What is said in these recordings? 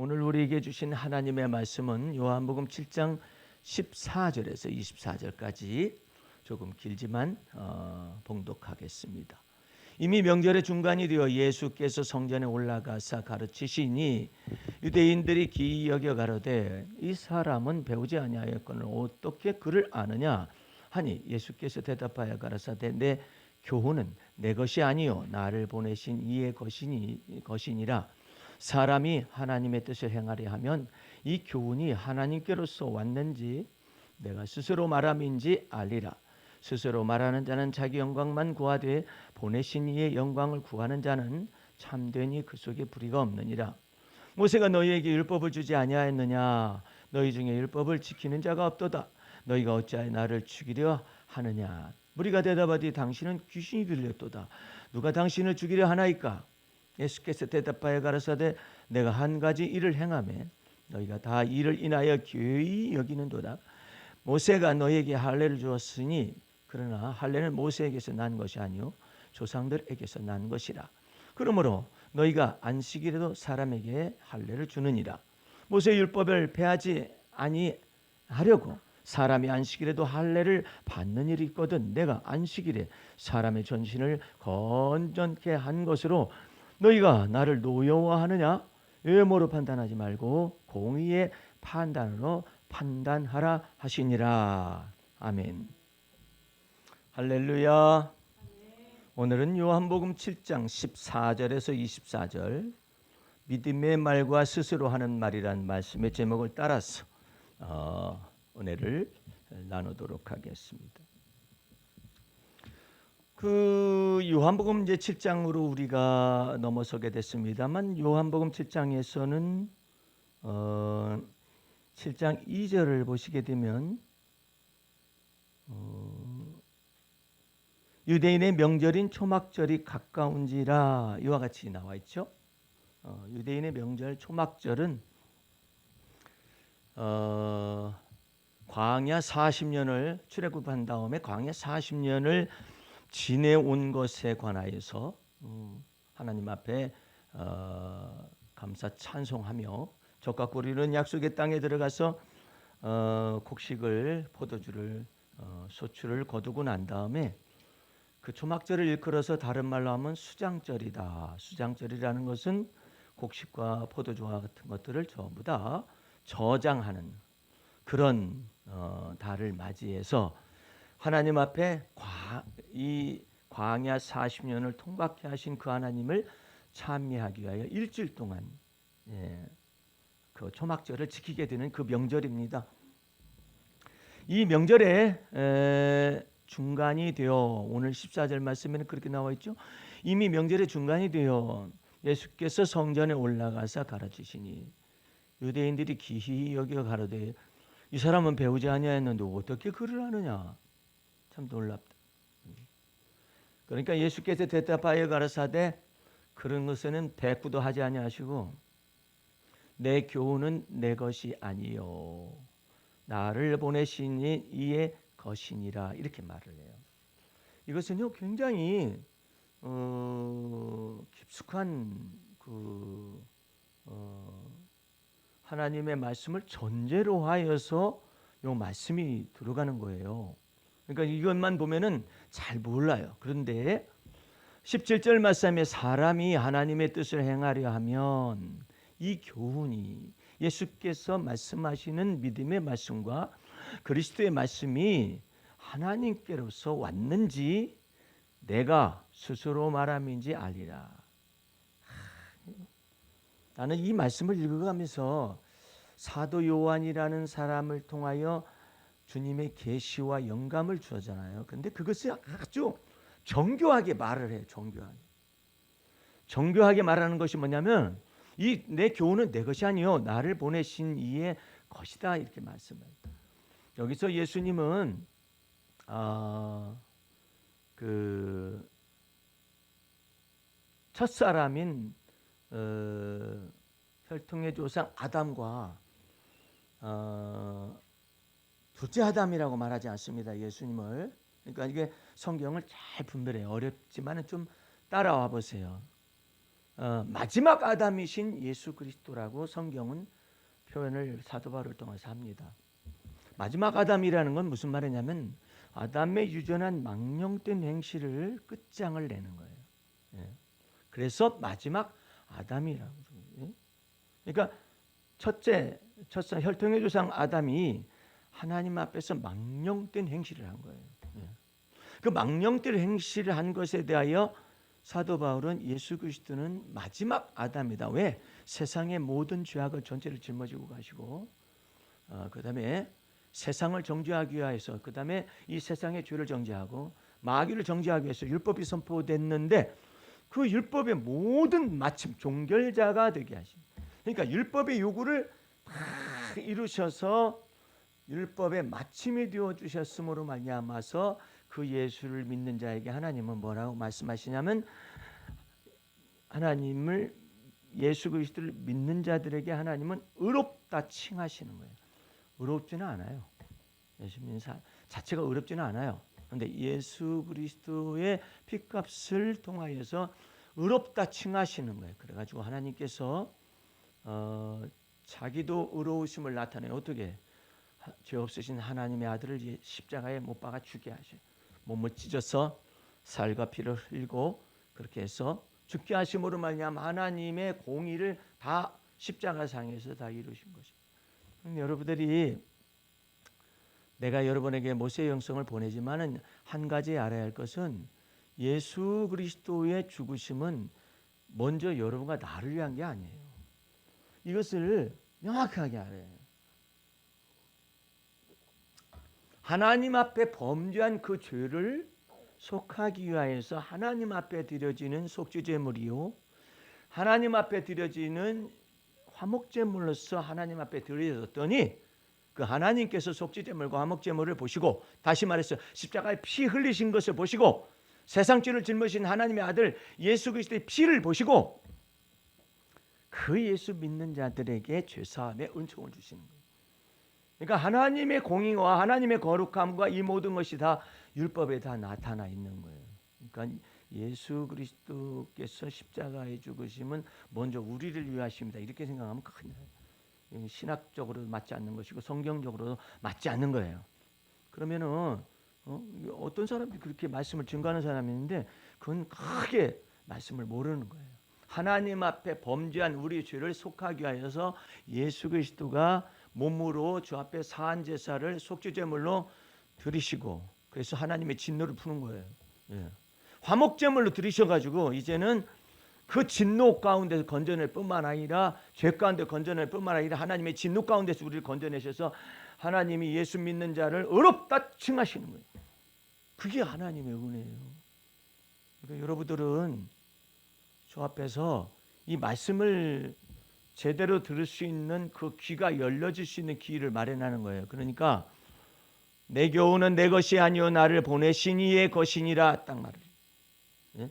오늘 우리에게 주신 하나님의 말씀은 요한복음 7장 14절에서 24절까지 조금 길지만 봉독하겠습니다. 이미 명절의 중간이 되어 예수께서 성전에 올라가사 가르치시니 유대인들이 기이 여겨 가로되 이 사람은 배우지 아니하였거늘 어떻게 그를 아느냐 하니 예수께서 대답하여 가라사대 내 교훈은 내 것이 아니요 나를 보내신 이의 것이니라. 사람이 하나님의 뜻을 행하려 하면 이 교훈이 하나님께로서 왔는지 내가 스스로 말함인지 알리라. 스스로 말하는 자는 자기 영광만 구하되 보내신 이의 영광을 구하는 자는 참되니 그 속에 불의가 없느니라. 모세가 너희에게 율법을 주지 아니하였느냐? 너희 중에 율법을 지키는 자가 없도다. 너희가 어찌하여 나를 죽이려 하느냐? 무리가 대답하되 당신은 귀신이 들렸도다. 누가 당신을 죽이려 하나이까? 예수께서 대답하여 가라사대 내가 한 가지 일을 행하매 너희가 다 이를 인하여 교히 여기는도다. 모세가 너희에게 할례를 주었으니 그러나 할례는 모세에게서 난 것이 아니요 조상들에게서 난 것이라. 그러므로 너희가 안식일에도 사람에게 할례를 주느니라. 모세 율법을 폐하지 아니하려고 사람이 안식일에도 할례를 받는 일이 있거든 내가 안식일에 사람의 전신을 건전케 한 것으로 너희가 나를 노여워하느냐? 외모로 판단하지 말고 공의의 판단으로 판단하라 하시니라. 아멘. 할렐루야. 오늘은 요한복음 7장 14절에서 24절 믿음의 말과 스스로 하는 말이란 말씀의 제목을 따라서 은혜를 나누도록 하겠습니다. 그 요한복음 이제 7장으로 우리가 넘어서게 됐습니다만 요한복음 7장에서는 7장 2절을 보시게 되면 유대인의 명절인 초막절이 가까운지라 이와 같이 나와 있죠. 유대인의 명절 초막절은 광야 40년을 출애굽한 다음에 광야 40년을 지내온 것에 관하여서 하나님 앞에 감사 찬송하며 젖과 꿀이는 약속의 땅에 들어가서 곡식을 포도주를 소출을 거두고 난 다음에 그 초막절을 일컬어서 다른 말로 하면 수장절이다. 수장절이라는 것은 곡식과 포도주와 같은 것들을 전부 다 저장하는 그런 달을 맞이해서 하나님 앞에 이 광야 40년을 통박해 하신 그 하나님을 찬미하기 위하여 일주일 동안 그 초막절을 지키게 되는 그 명절입니다. 이 명절의 중간이 되어 오늘 14절 말씀에는 그렇게 나와 있죠. 이미 명절의 중간이 되어 예수께서 성전에 올라가서 가르치시니 유대인들이 기히 여겨 가로되 이 사람은 배우지 아니하였는데 어떻게 그를 아느냐? 참 놀랍다. 그러니까 예수께서 대답하여 가라사대 그런 것에는 대꾸도 하지 아니하시고 내 교훈은 내 것이 아니요 나를 보내신 이의 것이니라 이렇게 말을 해요. 이것은요 굉장히 깊숙한 그 하나님의 말씀을 전제로 하여서 이 말씀이 들어가는 거예요. 그러니까 이것만 보면은 잘 몰라요. 그런데 17절 말씀에 사람이 하나님의 뜻을 행하려 하면 이 교훈이 예수께서 말씀하시는 믿음의 말씀과 그리스도의 말씀이 하나님께로서 왔는지 내가 스스로 말함인지 알리라. 나는 이 말씀을 읽어가면서 사도 요한이라는 사람을 통하여 주님의 계시와 영감을 주었잖아요. 그런데 그것을 아주 정교하게 말을 해요. 정교하게 말하는 것이 뭐냐면 이 내 교훈은 내 것이 아니요 나를 보내신 이의 것이다 이렇게 말씀합니다. 여기서 예수님은 그 첫사람인 혈통의 조상 아담과 둘째 아담이라고 말하지 않습니다. 예수님을. 그러니까 이게 성경을 잘 분별해요. 어렵지만은 좀 따라와 보세요. 마지막 아담이신 예수 그리스도라고 성경은 표현을 사도 바울을 통해서 합니다. 마지막 아담이라는 건 무슨 말이냐면 아담의 유전한 망령된 행실을 끝장을 내는 거예요. 예. 그래서 마지막 아담이라고. 예? 그러니까 첫째 혈통의 조상 아담이 하나님 앞에서 망령된 행실을 한 거예요. 예. 그 망령된 행실을 한 것에 대하여 사도 바울은 예수 그리스도는 마지막 아담이다. 왜? 세상의 모든 죄악을 전체를 짊어지고 가시고 그다음에 세상을 정죄하기 위해서 그다음에 이 세상의 죄를 정죄하고 마귀를 정죄하기 위해서 율법이 선포됐는데 그 율법의 모든 마침 종결자가 되게 하십니다. 그러니까 율법의 요구를 다 이루셔서 율법의 마침이 되어 주셨으므로 말미암아서 그 예수를 믿는 자에게 하나님은 뭐라고 말씀하시냐면 하나님을 예수 그리스도를 믿는 자들에게 하나님은 의롭다 칭하시는 거예요. 의롭지는 않아요. 예수 믿는 사 자체가 의롭지는 않아요. 그런데 예수 그리스도의 피값을 통하여서 의롭다 칭하시는 거예요. 그래가지고 하나님께서 자기도 의로우심을 나타내요. 어떻게? 죄 없으신 하나님의 아들을 십자가에 못 박아 죽게 하셔요. 몸을 찢어서 살과 피를 흘리고 그렇게 해서 죽게 하심으로 말미암아 하나님의 공의를 다 십자가상에서 다 이루신 것입니다. 여러분들이 내가 여러분에게 모세의 영성을 보내지만은 한 가지 알아야 할 것은 예수 그리스도의 죽으심은 먼저 여러분과 나를 위한 게 아니에요. 이것을 명확하게 알아야 해요. 하나님 앞에 범죄한 그 죄를 속하기 위하여서 하나님 앞에 드려지는 속죄제물이요 하나님 앞에 드려지는 화목제물로서 하나님 앞에 드려졌더니 그 하나님께서 속죄제물과 화목제물을 보시고 다시 말해서 십자가에 피 흘리신 것을 보시고 세상 죄를 짊어진 하나님의 아들 예수 그리스도의 피를 보시고 그 예수 믿는 자들에게 죄사함의 은총을 주시는 거예요. 그러니까 하나님의 공의와 하나님의 거룩함과 이 모든 것이 다 율법에 다 나타나 있는 거예요. 그러니까 예수 그리스도께서 십자가에 죽으심은 먼저 우리를 위하십니다. 이렇게 생각하면 큰일 나요. 신학적으로 맞지 않는 것이고 성경적으로 맞지 않는 거예요. 그러면은 어떤 사람이 그렇게 말씀을 증거하는 사람이 있는데 그건 크게 말씀을 모르는 거예요. 하나님 앞에 범죄한 우리 죄를 속하기 위하여서 예수 그리스도가 몸으로 주 앞에 사한 제사를 속죄제물로 드리시고 그래서 하나님의 진노를 푸는 거예요. 예. 화목제물로 드리셔가지고 이제는 그 진노 가운데서 건져낼 뿐만 아니라 죄 가운데 건져낼 뿐만 아니라 하나님의 진노 가운데서 우리를 건져내셔서 하나님이 예수 믿는 자를 의롭다 칭하시는 거예요. 그게 하나님의 은혜예요. 그러니까 여러분들은 저 앞에서 이 말씀을 제대로 들을 수 있는 그 귀가 열려질 수 있는 기회를 마련하는 거예요. 그러니까 내 교훈은 내 것이 아니요 나를 보내신 이의 것이니라 딱 말을. 예?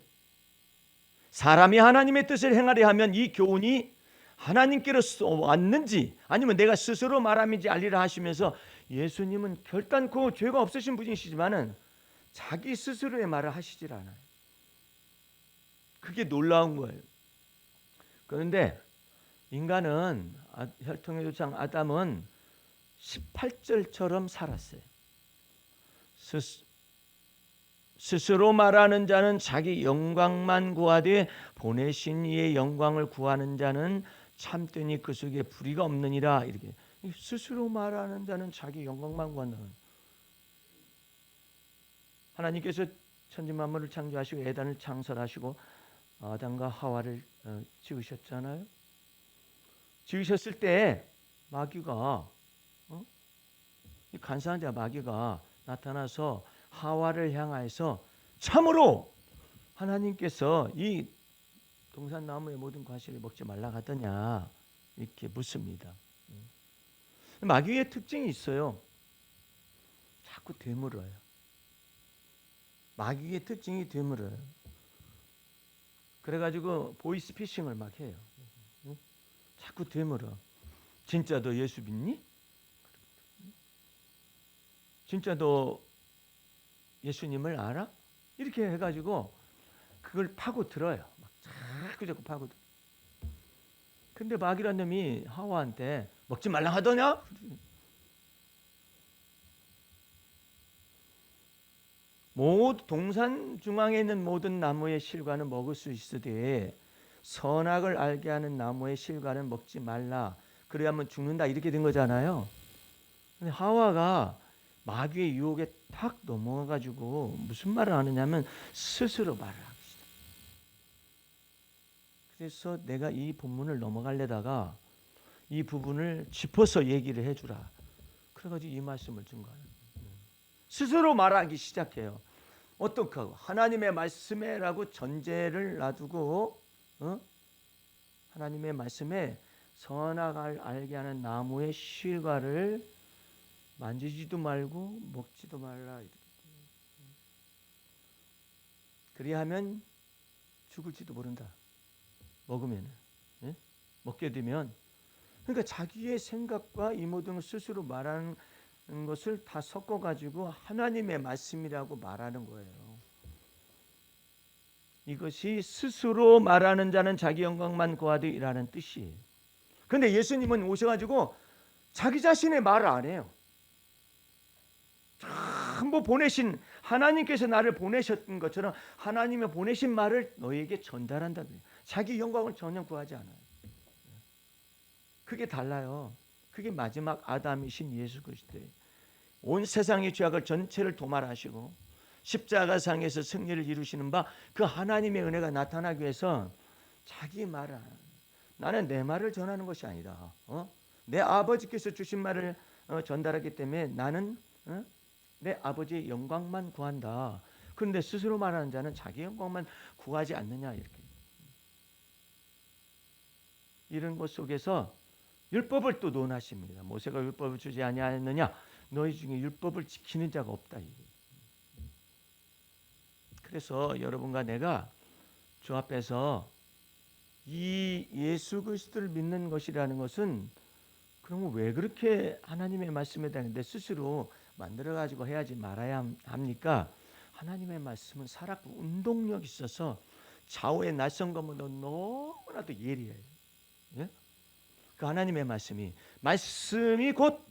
사람이 하나님의 뜻을 행하려 하면 이 교훈이 하나님께로서 왔는지 아니면 내가 스스로 말함인지 알리라 하시면서 예수님은 결단코 죄가 없으신 분이시지만은 자기 스스로의 말을 하시질 않아요. 그게 놀라운 거예요. 그런데 인간은 혈통의 조상 아담은 18절처럼 살았어요. 스스로 말하는 자는 자기 영광만 구하되 보내신 이의 영광을 구하는 자는 참되니 그 속에 불의가 없느니라. 이렇게 스스로 말하는 자는 자기 영광만 구한다는. 하나님께서 천지 만물을 창조하시고 에덴을 창설하시고 아담과 하와를 지으셨잖아요. 지으셨을 때 마귀가 이 간사한 자 마귀가 나타나서 하와를 향하여서 참으로 하나님께서 이 동산나무의 모든 과실을 먹지 말라 하더냐 이렇게 묻습니다. 마귀의 특징이 있어요. 자꾸 되물어요. 마귀의 특징이 되물어요. 그래가지고 보이스피싱을 막 해요. 자꾸 되물어. 진짜 너 예수 믿니? 진짜 너 예수님을 알아? 이렇게 해가지고 그걸 파고 들어요. 막 자꾸 파거든. 근데 마귀란 놈이 하와한테 먹지 말라 하더냐? 동산 중앙에 있는 모든 나무의 실과는 먹을 수 있으되 선악을 알게 하는 나무의 실과는 먹지 말라. 그래야만 죽는다. 이렇게 된 거잖아요. 근데 하와가 마귀의 유혹에 탁 넘어가가지고 무슨 말을 하느냐면 스스로 말을 하기 시작. 그래서 내가 이 본문을 넘어가려다가 이 부분을 짚어서 얘기를 해주라. 그래가지고 이 말씀을 준 거예요. 스스로 말하기 시작해요. 어떻게 하고 하나님의 말씀에라고 전제를 놔두고 하나님의 말씀에 선악을 알게 하는 나무의 실과를 만지지도 말고 먹지도 말라. 그리하면 죽을지도 모른다. 먹으면 먹게 되면 그러니까 자기의 생각과 이 모든 걸 스스로 말하는 것을 다 섞어가지고 하나님의 말씀이라고 말하는 거예요. 이것이 스스로 말하는 자는 자기 영광만 구하되이라는 뜻이에요. 그런데 예수님은 오셔가지고 자기 자신의 말을 안 해요. 전부 보내신 하나님께서 나를 보내셨던 것처럼 하나님의 보내신 말을 너희에게 전달한다. 자기 영광을 전혀 구하지 않아요. 그게 달라요. 그게 마지막 아담이신 예수 그리스도예요. 온 세상의 죄악을 전체를 도말하시고 십자가상에서 승리를 이루시는 바 그 하나님의 은혜가 나타나기 위해서 자기 말을 안 해요. 나는 내 말을 전하는 것이 아니다. 내 아버지께서 주신 말을 전달하기 때문에 나는 내 아버지의 영광만 구한다. 그런데 스스로 말하는 자는 자기 영광만 구하지 않느냐 이렇게. 이런 것 속에서 율법을 또 논하십니다. 모세가 율법을 주지 아니하였느냐? 너희 중에 율법을 지키는 자가 없다. 그래서 여러분과 내가 주 앞에서 이 예수 그리스도를 믿는 것이라는 것은 그러면 왜 그렇게 하나님의 말씀에 대한 내 스스로 만들어 가지고 해야지 말아야 합니까? 하나님의 말씀은 살았고 운동력이 있어서 좌우의 낯선 것보다 너무나도 예리해요. 예? 그 하나님의 말씀이 곧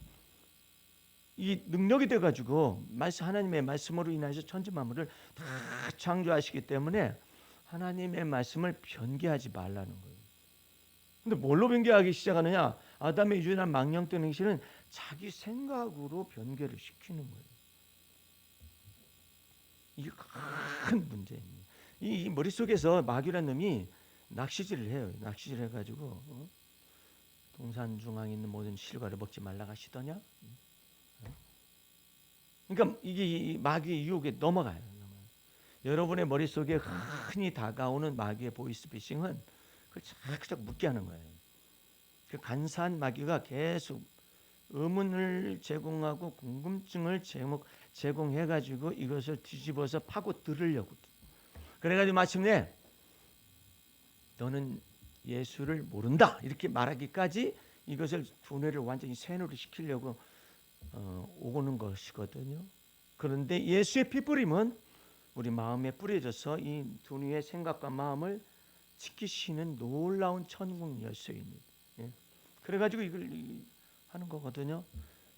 이 능력이 돼가지고 하나님의 말씀으로 인해서 천지 만물을 다 창조하시기 때문에 하나님의 말씀을 변개하지 말라는 거예요. 근데 뭘로 변개하기 시작하느냐? 아담의 유전한 망령된 행실은 자기 생각으로 변개를 시키는 거예요. 이게 큰 문제입니다. 이 머릿속에서 마귀라는 놈이 낚시질을 해요. 낚시질 해가지고 동산 중앙에 있는 모든 실과를 먹지 말라 하시더냐? 그러니까 이게 마귀의 유혹에 넘어가요. 여러분의 머릿속에 흔히 다가오는 마귀의 보이스피싱은 그걸 자꾸 묻게 하는 거예요. 그 간사한 마귀가 계속 의문을 제공하고 궁금증을 제공해가지고 이것을 뒤집어서 파고 들으려고. 그래가지고 마침내 너는 예수를 모른다 이렇게 말하기까지 이것을 두뇌를 완전히 세뇌를 시키려고 오고는 것이거든요. 그런데 예수의 피뿌림은 우리 마음에 뿌려져서 이 두뇌의 생각과 마음을 지키시는 놀라운 천국 열쇠입니다. 예. 그래가지고 이걸 하는 거거든요.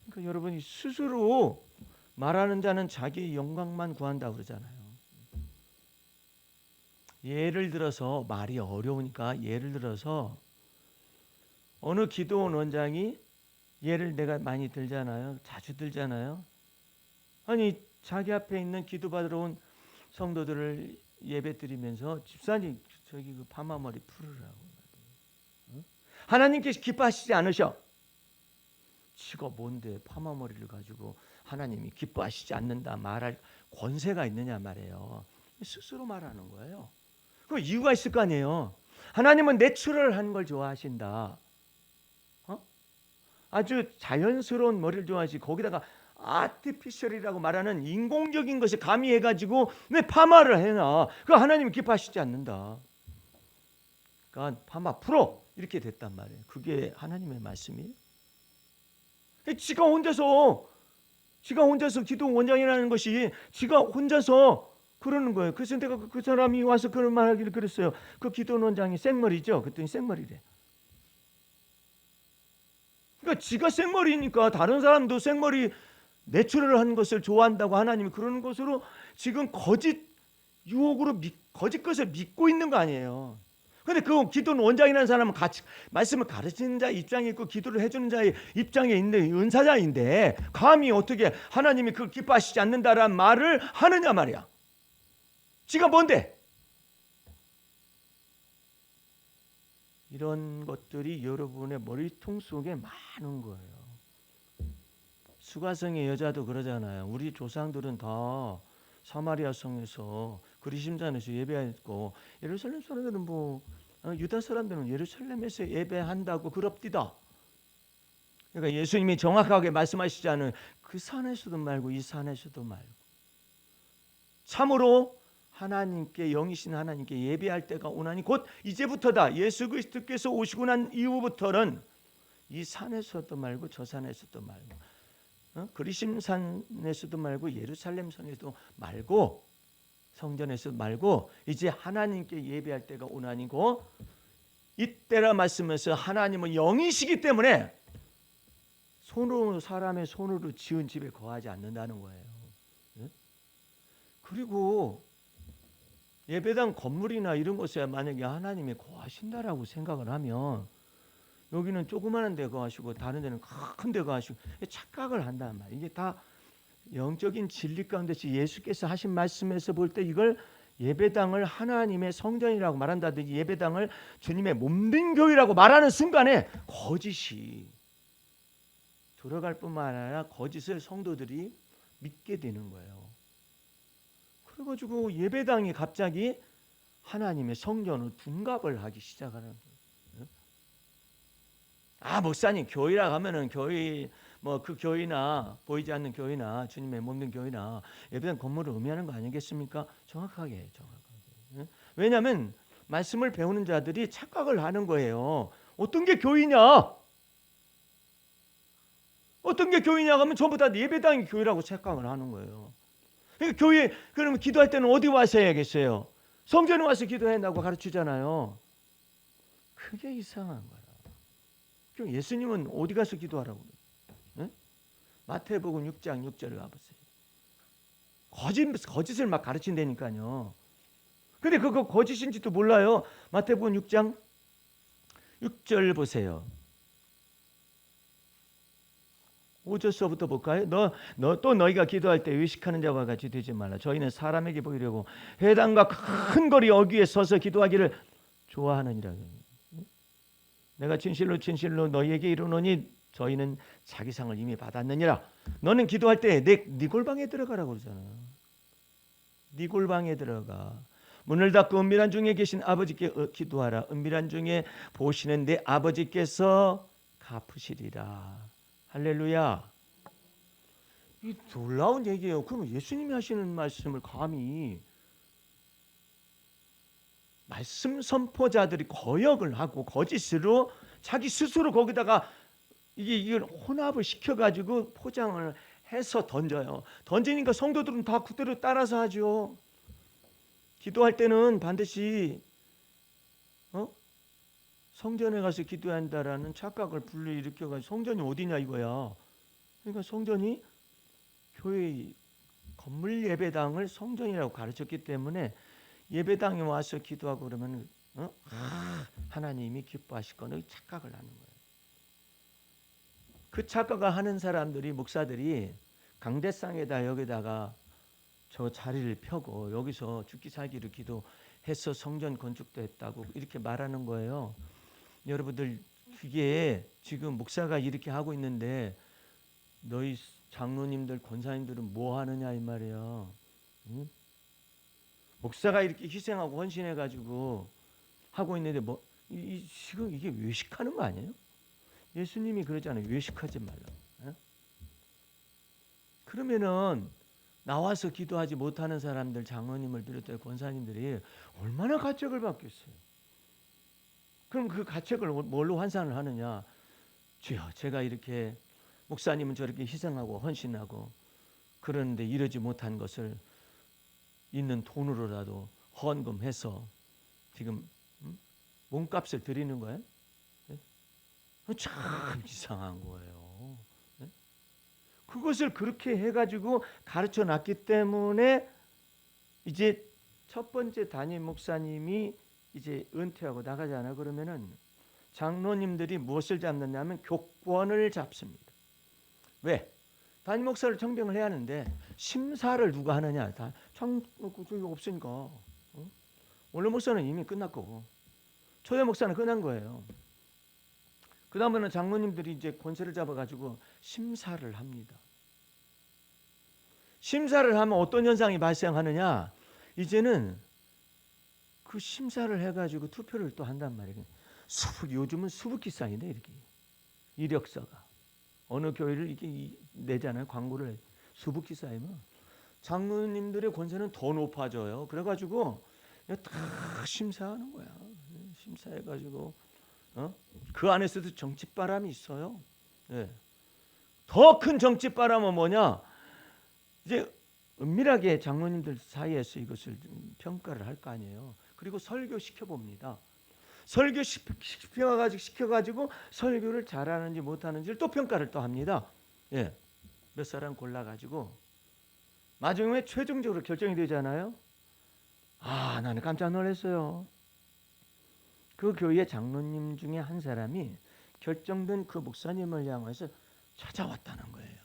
그러니까 여러분이 스스로 말하는 자는 자기의 영광만 구한다고 그러잖아요. 예를 들어서 말이 어려우니까 예를 들어서 어느 기도원 원장이 예를 내가 많이 들잖아요. 자주 들잖아요. 아니 자기 앞에 있는 기도받으러 온 성도들을 예배 드리면서 집사님 저기 그 파마머리 풀으라고. 하나님께서 기뻐하시지 않으셔. 지가 뭔데 파마머리를 가지고 하나님이 기뻐하시지 않는다 말할 권세가 있느냐 말이에요. 스스로 말하는 거예요. 그 이유가 있을 거 아니에요. 하나님은 내추럴한 걸 좋아하신다. 아주 자연스러운 머리를 좋아하시. 거기다가 아티피셜이라고 말하는 인공적인 것을 가미해가지고 왜 파마를 해놔? 그 하나님이 기뻐하시지 않는다. 그러니까 파마 풀어 이렇게 됐단 말이에요. 그게 하나님의 말씀이에요. 지가 혼자서 기도 원장이라는 것이 지가 혼자서 그러는 거예요. 그래서 내가 그 사람이 와서 그런 말하기를 그랬어요. 그 기도원장이 생머리죠. 그랬더니 생머리래. 그러니까 지가 생머리니까 다른 사람도 생머리 내추럴한 것을 좋아한다고 하나님이 그러는 것으로 지금 거짓 유혹으로 거짓 것을 믿고 있는 거 아니에요. 근데 그 기도는 원장이라는 사람은 같이 말씀을 가르치는 자 입장에 있고 기도를 해주는 자의 입장에 있는 은사자인데 감히 어떻게 하나님이 그걸 기뻐하시지 않는다라는 말을 하느냐 말이야. 지가 뭔데? 이런 것들이 여러분의 머리통 속에 많은 거예요. 수가성의 여자도 그러잖아요. 우리 조상들은 다 사마리아 성에서 그리심산에서 예배했고 예루살렘 사람들은 유다 사람들은 예루살렘에서 예배한다고 그럽디다. 그러니까 예수님이 정확하게 말씀하시지 않은 그 산에서도 말고 이 산에서도 말고 참으로 하나님께 영이신 하나님께 예배할 때가 오나니 곧 이제부터다. 예수 그리스도께서 오시고 난 이후부터는 이 산에서도 말고 저 산에서도 말고 그리심산에서도 말고 예루살렘 성에서도 말고 성전에서 말고 이제 하나님께 예배할 때가 오나니고 이때라 말씀에서 하나님은 영이시기 때문에 손으로 사람의 손으로 지은 집에 거하지 않는다는 거예요. 그리고 예배당 건물이나 이런 곳에 만약에 하나님이 거하신다라고 생각을 하면 여기는 조그마한 데 거하시고 다른 데는 큰 데 거하시고 착각을 한단 말이에요. 이게 다 영적인 진리 가운데서 예수께서 하신 말씀에서 볼 때 이걸 예배당을 하나님의 성전이라고 말한다든지 예배당을 주님의 몸된 교회라고 말하는 순간에 거짓이 들어갈 뿐만 아니라 거짓을 성도들이 믿게 되는 거예요. 그래가지고 예배당이 갑자기 하나님의 성전을 둔갑을 하기 시작하는 거예요. 목사님 교회라 하면은 교회 그 교회나 보이지 않는 교회나 주님의 몸된 교회나 예배당 건물을 의미하는 거 아니겠습니까? 정확하게. 왜냐하면 말씀을 배우는 자들이 착각을 하는 거예요. 어떤 게 교회냐? 어떤 게 교회냐 하면 전부 다 예배당이 교회라고 착각을 하는 거예요. 그러니까 교회 그러면 기도할 때는 어디 와서 해야겠어요? 성전에 와서 기도해야 한다고 가르치잖아요. 그게 이상한 거야. 그럼 예수님은 어디 가서 기도하라고 그래요? 마태복음 6장 6절을 가보세요. 거짓을 막 가르친다니까요. 근데 그거 거짓인지도 몰라요. 마태복음 6장 6절 보세요. 5절서부터 볼까요? 또 너희가 기도할 때 의식하는 자와 같이 되지 말라. 저희는 사람에게 보이려고 회당과 큰 거리 어귀에 서서 기도하기를 좋아하느니라. 내가 진실로 진실로 너희에게 이르노니 저희는 자기 상을 이미 받았느니라. 너는 기도할 때 네 골방에 들어가라고 그러잖아. 네 골방에 들어가. 문을 닫고 은밀한 중에 계신 아버지께 기도하라. 은밀한 중에 보시는 내 아버지께서 갚으시리라. 할렐루야. 이 놀라운 얘기예요. 그럼 예수님이 하시는 말씀을 감히 말씀 선포자들이 거역을 하고 거짓으로 자기 스스로 거기다가 이걸 혼합을 시켜가지고 포장을 해서 던져요. 던지니까 성도들은 다 그대로 따라서 하죠. 기도할 때는 반드시 성전에 가서 기도해야 한다라는 착각을 불러일으켜가지고 성전이 어디냐 이거야. 그러니까 성전이 교회 건물 예배당을 성전이라고 가르쳤기 때문에 예배당에 와서 기도하고 그러면 하나님이 기뻐하실 거는 착각을 하는 거예요. 그 착각을 하는 사람들이 목사들이 강대상에다 여기다가 저 자리를 펴고 여기서 죽기 살기를 기도해서 성전 건축도 했다고 이렇게 말하는 거예요. 여러분들 그게 지금 목사가 이렇게 하고 있는데 너희 장로님들 권사님들은 뭐 하느냐 이 말이에요. 응? 목사가 이렇게 희생하고 헌신해가지고 하고 있는데 지금 이게 외식하는 거 아니에요? 예수님이 그러잖아요. 외식하지 말라. 응? 그러면은 나와서 기도하지 못하는 사람들 장로님을 비롯해 권사님들이 얼마나 가책을 받겠어요. 그럼 그 가책을 뭘로 환산을 하느냐? 주여, 제가 이렇게 목사님은 저렇게 희생하고 헌신하고 그러는데 이러지 못한 것을 있는 돈으로라도 헌금해서 지금 몸값을 드리는 거예요. 참 이상한 거예요. 그것을 그렇게 해가지고 가르쳐 놨기 때문에 이제 첫 번째 담임 목사님이 이제 은퇴하고 나가잖아요. 그러면은 장로님들이 무엇을 잡느냐면 교권을 잡습니다. 왜? 담임 목사를 청빙을 해야 하는데 심사를 누가 하느냐? 다 저기 없으니까. 원로 목사는 이미 끝났고 초대 목사는 끝난 거예요. 그 다음에는 장로님들이 이제 권세를 잡아가지고 심사를 합니다. 심사를 하면 어떤 현상이 발생하느냐? 이제는 그 심사를 해가지고 투표를 또 한단 말이에요. 요즘은 수북히 쌓이네 이렇게 이력서가 어느 교회를 이렇게 내잖아요. 광고를 수북히 쌓이면 장로님들의 권세는 더 높아져요. 그래가지고 다 심사하는 거야. 심사해가지고 그 안에서도 정치바람이 있어요. 더 큰 정치바람은 뭐냐? 이제 은밀하게 장로님들 사이에서 이것을 평가를 할 거 아니에요. 그리고 설교 시켜봅니다. 설교 시켜가지고 설교를 잘하는지 못하는지를 또 평가를 또 합니다. 몇 사람 골라가지고 마지막에 최종적으로 결정이 되잖아요. 나는 깜짝 놀랐어요. 그 교회 장로님 중에 한 사람이 결정된 그 목사님을 향해서 찾아왔다는 거예요.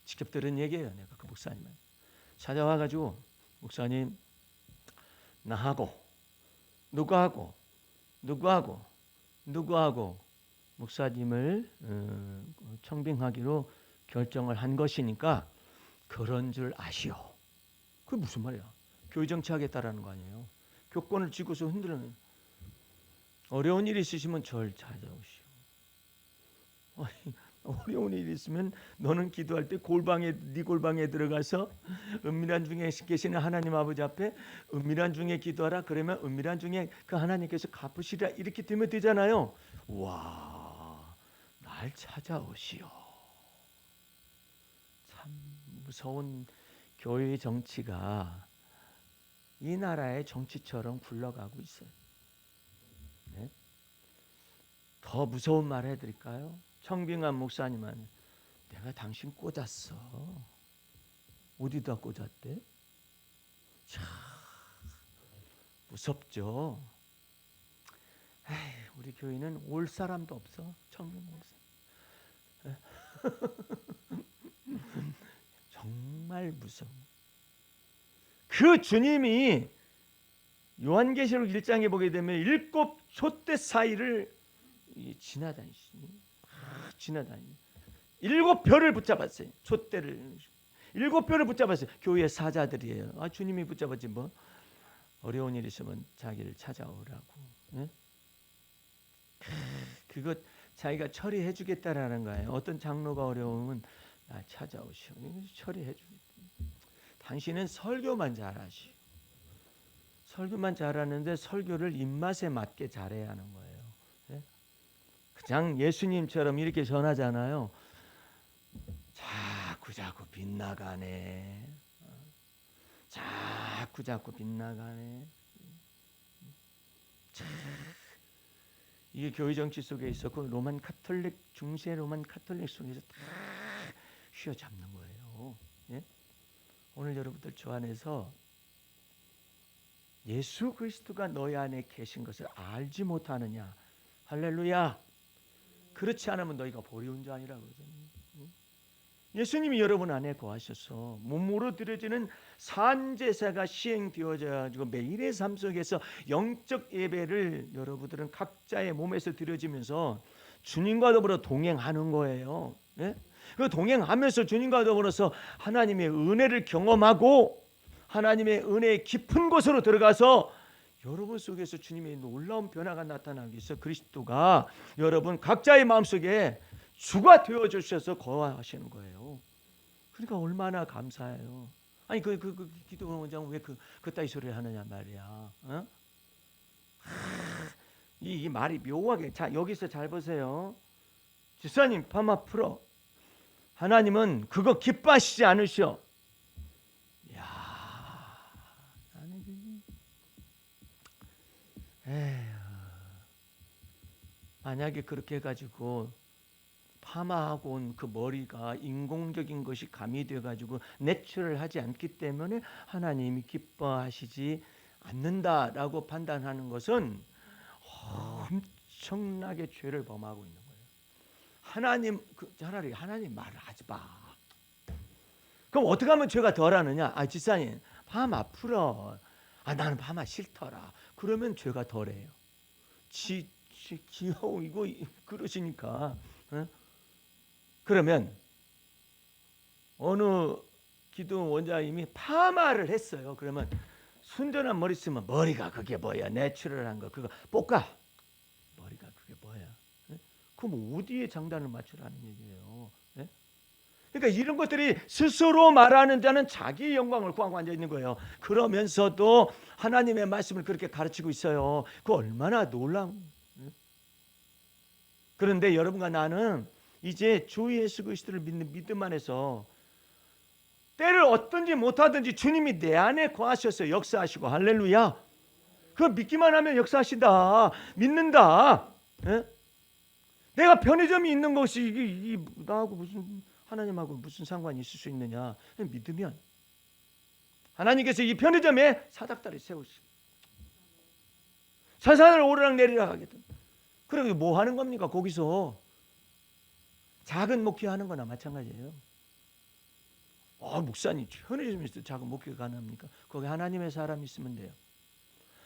직접 들은 얘기예요. 내가 그 목사님을 찾아와가지고 목사님 나하고 누구하고 목사님을 청빙하기로 결정을 한 것이니까 그런 줄 아시오. 그게 무슨 말이야? 교회 정치하겠다라는 거 아니에요. 교권을 쥐고서 흔들는 어려운 일이 있으시면 절 찾아오시오. 어려운 일이 있으면 너는 기도할 때 네 골방에 들어가서 은밀한 중에 계시는 하나님 아버지 앞에 은밀한 중에 기도하라. 그러면 은밀한 중에 그 하나님께서 갚으시리라. 이렇게 되면 되잖아요. 와, 날 찾아오시오. 참 무서운 교회의 정치가 이 나라의 정치처럼 굴러가고 있어요. 더 무서운 말 해드릴까요? 청빙한 목사님은 내가 당신 꽂았어. 어디다 꽂았대? 참 무섭죠. 우리 교회는 올 사람도 없어. 청빙 목사. 정말 무서워. 그 주님이 요한계시록 1장에 보게 되면 7 촛대 사이를 지나다니시니 7 별을 붙잡았어요. 촛대를 7 별을 붙잡았어요. 교회의 사자들이에요. 주님이 붙잡았지 뭐. 어려운 일 있으면 자기를 찾아오라고. 그것 자기가 처리해 주겠다라는 거예요. 어떤 장로가 어려우면 나 찾아오시오. 처리해 주겠다. 당신은 설교만 잘하시오. 설교만 잘하는데 설교를 입맛에 맞게 잘해야 하는 거예요. 그냥 예수님처럼 이렇게 전하잖아요. 자꾸 빗나가네. 자꾸 빗나가네. 이게 교회 정치 속에 있었고 로만 카톨릭 중세 로만 카톨릭 속에서 다 휘어잡는 거예요. 오늘 여러분들 주 안에서 예수 그리스도가 너희 안에 계신 것을 알지 못하느냐. 할렐루야. 그렇지 않으면 너희가 보리온 자 아니라 그러잖아요. 예수님이 여러분 안에 거하셔서 몸으로 드려지는 산제사가 시행되어져 가지고 매일의 삶 속에서 영적 예배를 여러분들은 각자의 몸에서 드려지면서 주님과 더불어 동행하는 거예요. 그 동행하면서 주님과 더불어서 하나님의 은혜를 경험하고 하나님의 은혜의 깊은 곳으로 들어가서 여러분 속에서 주님의 놀라운 변화가 나타나기 위해서 그리스도가 여러분 각자의 마음속에 주가 되어 주셔서 거하시는 거예요. 그러니까 얼마나 감사해요. 아니 그 기도 원장 왜 그따위 소리를 하느냐 말이야. 이 말이 묘하게. 자, 여기서 잘 보세요. 집사님 파마 풀어. 하나님은 그거 기뻐하시지 않으셔. 야, 만약에 그렇게 해가지고 파마하고 온 그 머리가 인공적인 것이 가미돼 가지고 내추럴하지 않기 때문에 하나님이 기뻐하시지 않는다라고 판단하는 것은 엄청나게 죄를 범하고 있는 거예요. 하나님 차라리 하나님 말을 하지 마. 그럼 어떻게 하면 죄가 덜하느냐? 집사님 파마 풀어. 나는 파마 싫더라. 그러면 죄가 덜해요. 귀여워 이거 그러시니까. 그러면 어느 기도 원장님이 파마를 했어요. 그러면 순전한 머리 쓰면 머리가 그게 뭐야? 내추럴한 거 그거 볶아. 머리가 그게 뭐야? 그럼 어디에 장단을 맞추라는 얘기예요? 그러니까 이런 것들이 스스로 말하는 자는 자기의 영광을 구하고 앉아 있는 거예요. 그러면서도 하나님의 말씀을 그렇게 가르치고 있어요. 그 얼마나 놀라운. 그런데 여러분과 나는 이제 주 예수 그리스도를 믿는 믿음 안에서 때를 어떤지 못하든지 주님이 내 안에 거하셔서 역사하시고 할렐루야. 그거 믿기만 하면 역사하신다. 믿는다. 내가 편의점이 있는 것이 나하고 무슨 하나님하고 무슨 상관이 있을 수 있느냐. 믿으면 하나님께서 이 편의점에 사닥다리 세우시고 산산을 오르락내리락 하겠다. 그러게 뭐 하는 겁니까? 거기서 작은 목회하는 거나 마찬가지예요. 목사님 편의점에서 작은 목회가 가능합니까? 거기 하나님의 사람이 있으면 돼요.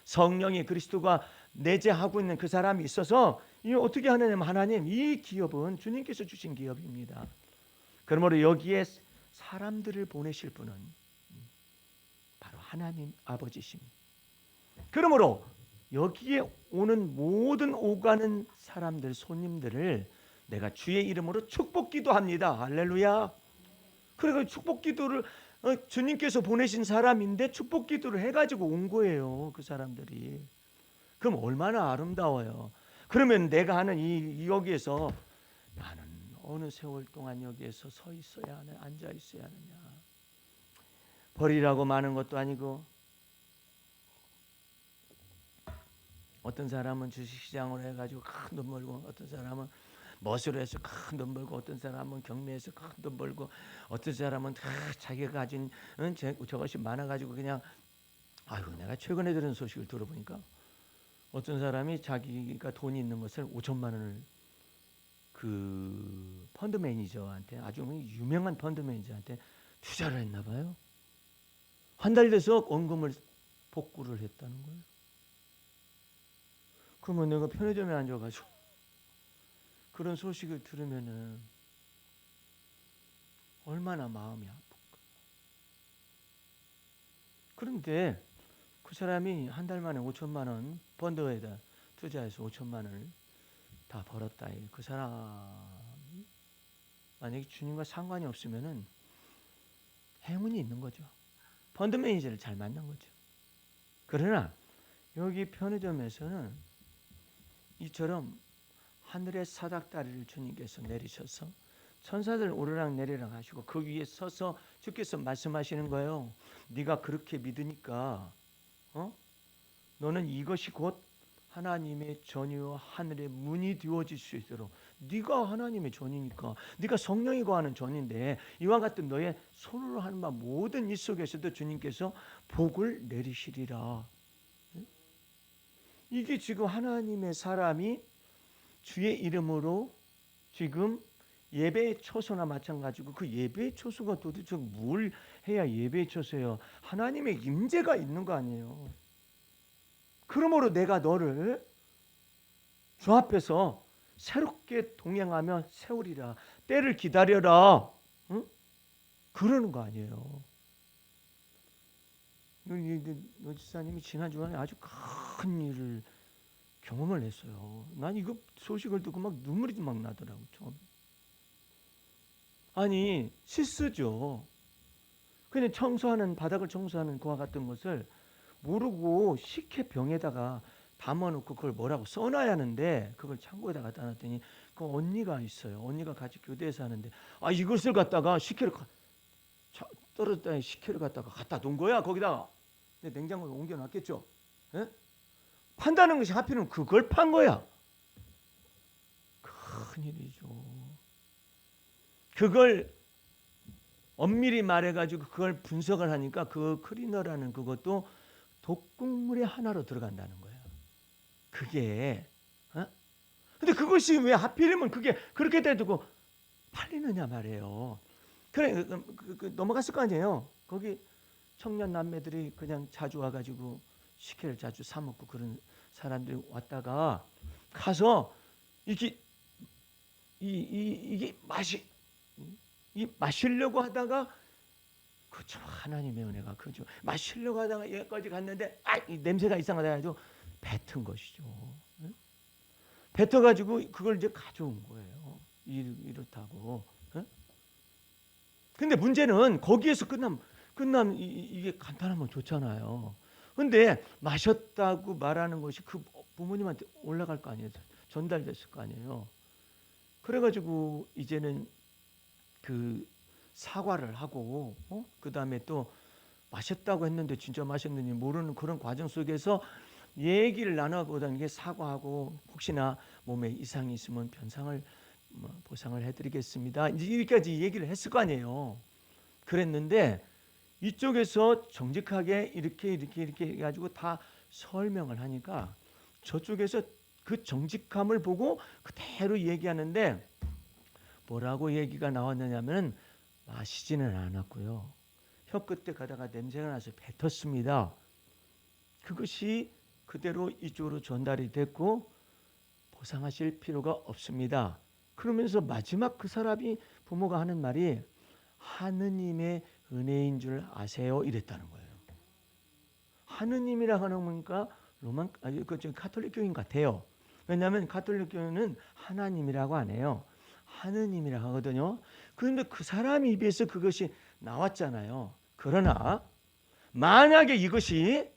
성령이 그리스도가 내재하고 있는 그 사람이 있어서 이 어떻게 하느냐면 하나님 이 기업은 주님께서 주신 기업입니다. 그러므로 여기에 사람들을 보내실 분은 바로 하나님 아버지십니다. 그러므로 여기에 오는 모든 오가는 사람들 손님들을 내가 주의 이름으로 축복 기도합니다. 할렐루야. 그래서 축복 기도를 주님께서 보내신 사람인데 축복 기도를 해가지고 온 거예요. 그 사람들이. 그럼 얼마나 아름다워요. 그러면 내가 하는 이 여기에서 나는 어느 세월 동안 여기에서 서 있어야 하냐, 앉아 있어야 하느냐. 벌이라고 많은 것도 아니고 어떤 사람은 주식시장으로 해가지고 큰 돈 벌고 어떤 사람은 멋으로 해서 큰 돈 벌고 어떤 사람은 경매에서 큰 돈 벌고 어떤 사람은 자기가 가진 저것이 많아가지고 그냥 내가 최근에 들은 소식을 들어보니까 어떤 사람이 자기가 돈이 있는 것을 5천만 원을 그 펀드 매니저한테 아주 유명한 펀드 매니저한테 투자를 했나 봐요. 한 달 돼서 원금을 복구를 했다는 거예요. 그러면 내가 편의점에 앉아가지고 그런 소식을 들으면은 얼마나 마음이 아플까. 그런데 그 사람이 한 달 만에 5천만 원 펀드에다 투자해서 5천만 원을 다 벌었다. 그 사람 만약에 주님과 상관이 없으면은 행운이 있는 거죠. 펀드 매니저를 잘 만난 거죠. 그러나 여기 편의점에서는 이처럼 하늘의 사닥다리를 주님께서 내리셔서 천사들 오르락내리락 하시고 그 위에 서서 주께서 말씀하시는 거예요. 네가 그렇게 믿으니까 너는 이것이 곧 하나님의 전유와 하늘의 문이 되어질 수 있도록 네가 하나님의 전이니까 네가 성령이 거하는 전인데 이와 같은 너의 손으로 하는 바 모든 일 속에서도 주님께서 복을 내리시리라. 이게 지금 하나님의 사람이 주의 이름으로 지금 예배의 초소나 마찬가지고 그 예배의 초소가 도대체 뭘 해야 예배의 초소예요? 하나님의 임재가 있는 거 아니에요. 그러므로 내가 너를 주 앞에서 새롭게 동행하며 세우리라. 때를 기다려라. 응? 그러는 거 아니에요. 노 지사님이 지난 주간에 아주 큰 일을 경험을 했어요. 난 이거 소식을 듣고 막 눈물이 막 나더라고 처음. 아니 실수죠. 그냥 청소하는 바닥을 청소하는 그와 같은 것을 모르고 식혜병에다가 담아놓고 그걸 뭐라고 써놔야 하는데 그걸 창고에다 갖다 놨더니 그 언니가 있어요. 언니가 같이 교대에서 하는데 이것을 갖다가 식혜를 떨어졌다니 식혜를 갖다 놓은 거야 거기다가. 근데 냉장고에 옮겨놨겠죠. 예? 판다는 것이 하필은 그걸 판 거야. 큰일이죠. 그걸 엄밀히 말해가지고 그걸 분석을 하니까 그 클리너라는 그것도 독극물의 하나로 들어간다는 거예요. 그게 근데 그것이 왜 하필이면 그게 그렇게 돼두고 팔리느냐 말이에요. 그래 넘어갔을 거 아니에요. 거기 청년 남매들이 그냥 자주 와가지고 식혜를 자주 사 먹고 그런 사람들이 왔다가 가서 이게 이게 마시려고 하다가 그죠, 하나님의 은혜가 그죠. 마시려고 하다가 여기까지 갔는데 이 냄새가 이상하다 해가지고 뱉은 것이죠. 뱉어가지고 그걸 이제 가져온 거예요. 이렇다고. 근데 문제는 거기에서 끝남 이게 간단하면 좋잖아요. 근데 마셨다고 말하는 것이 그 부모님한테 올라갈 거 아니에요. 전달됐을 거 아니에요. 그래가지고 이제는 그 사과를 하고 그 다음에 또 마셨다고 했는데 진짜 마셨는지 모르는 그런 과정 속에서 얘기를 나눠보다는 게 사과하고 혹시나 몸에 이상이 있으면 변상을 보상을 해드리겠습니다. 이제 여기까지 얘기를 했을 거 아니에요. 그랬는데 이쪽에서 정직하게 이렇게 해가지고 다 설명을 하니까 저쪽에서 그 정직함을 보고 그대로 얘기하는데 뭐라고 얘기가 나왔느냐면 마시지는 않았고요. 혀 끝에 가다가 냄새가 나서 뱉었습니다. 그것이 그대로 이쪽으로 전달이 됐고 보상하실 필요가 없습니다. 그러면서 마지막 그 사람이 부모가 하는 말이 하느님의 은혜인 줄 아세요? 이랬다는 거예요. 하느님이라 하는 거니까 가톨릭 교인 같아요. 왜냐하면 가톨릭 교인은 하나님이라고 안 해요. 하느님이라 하거든요. 그런데 그 사람 입에서 그것이 나왔잖아요. 그러나 만약에 이것이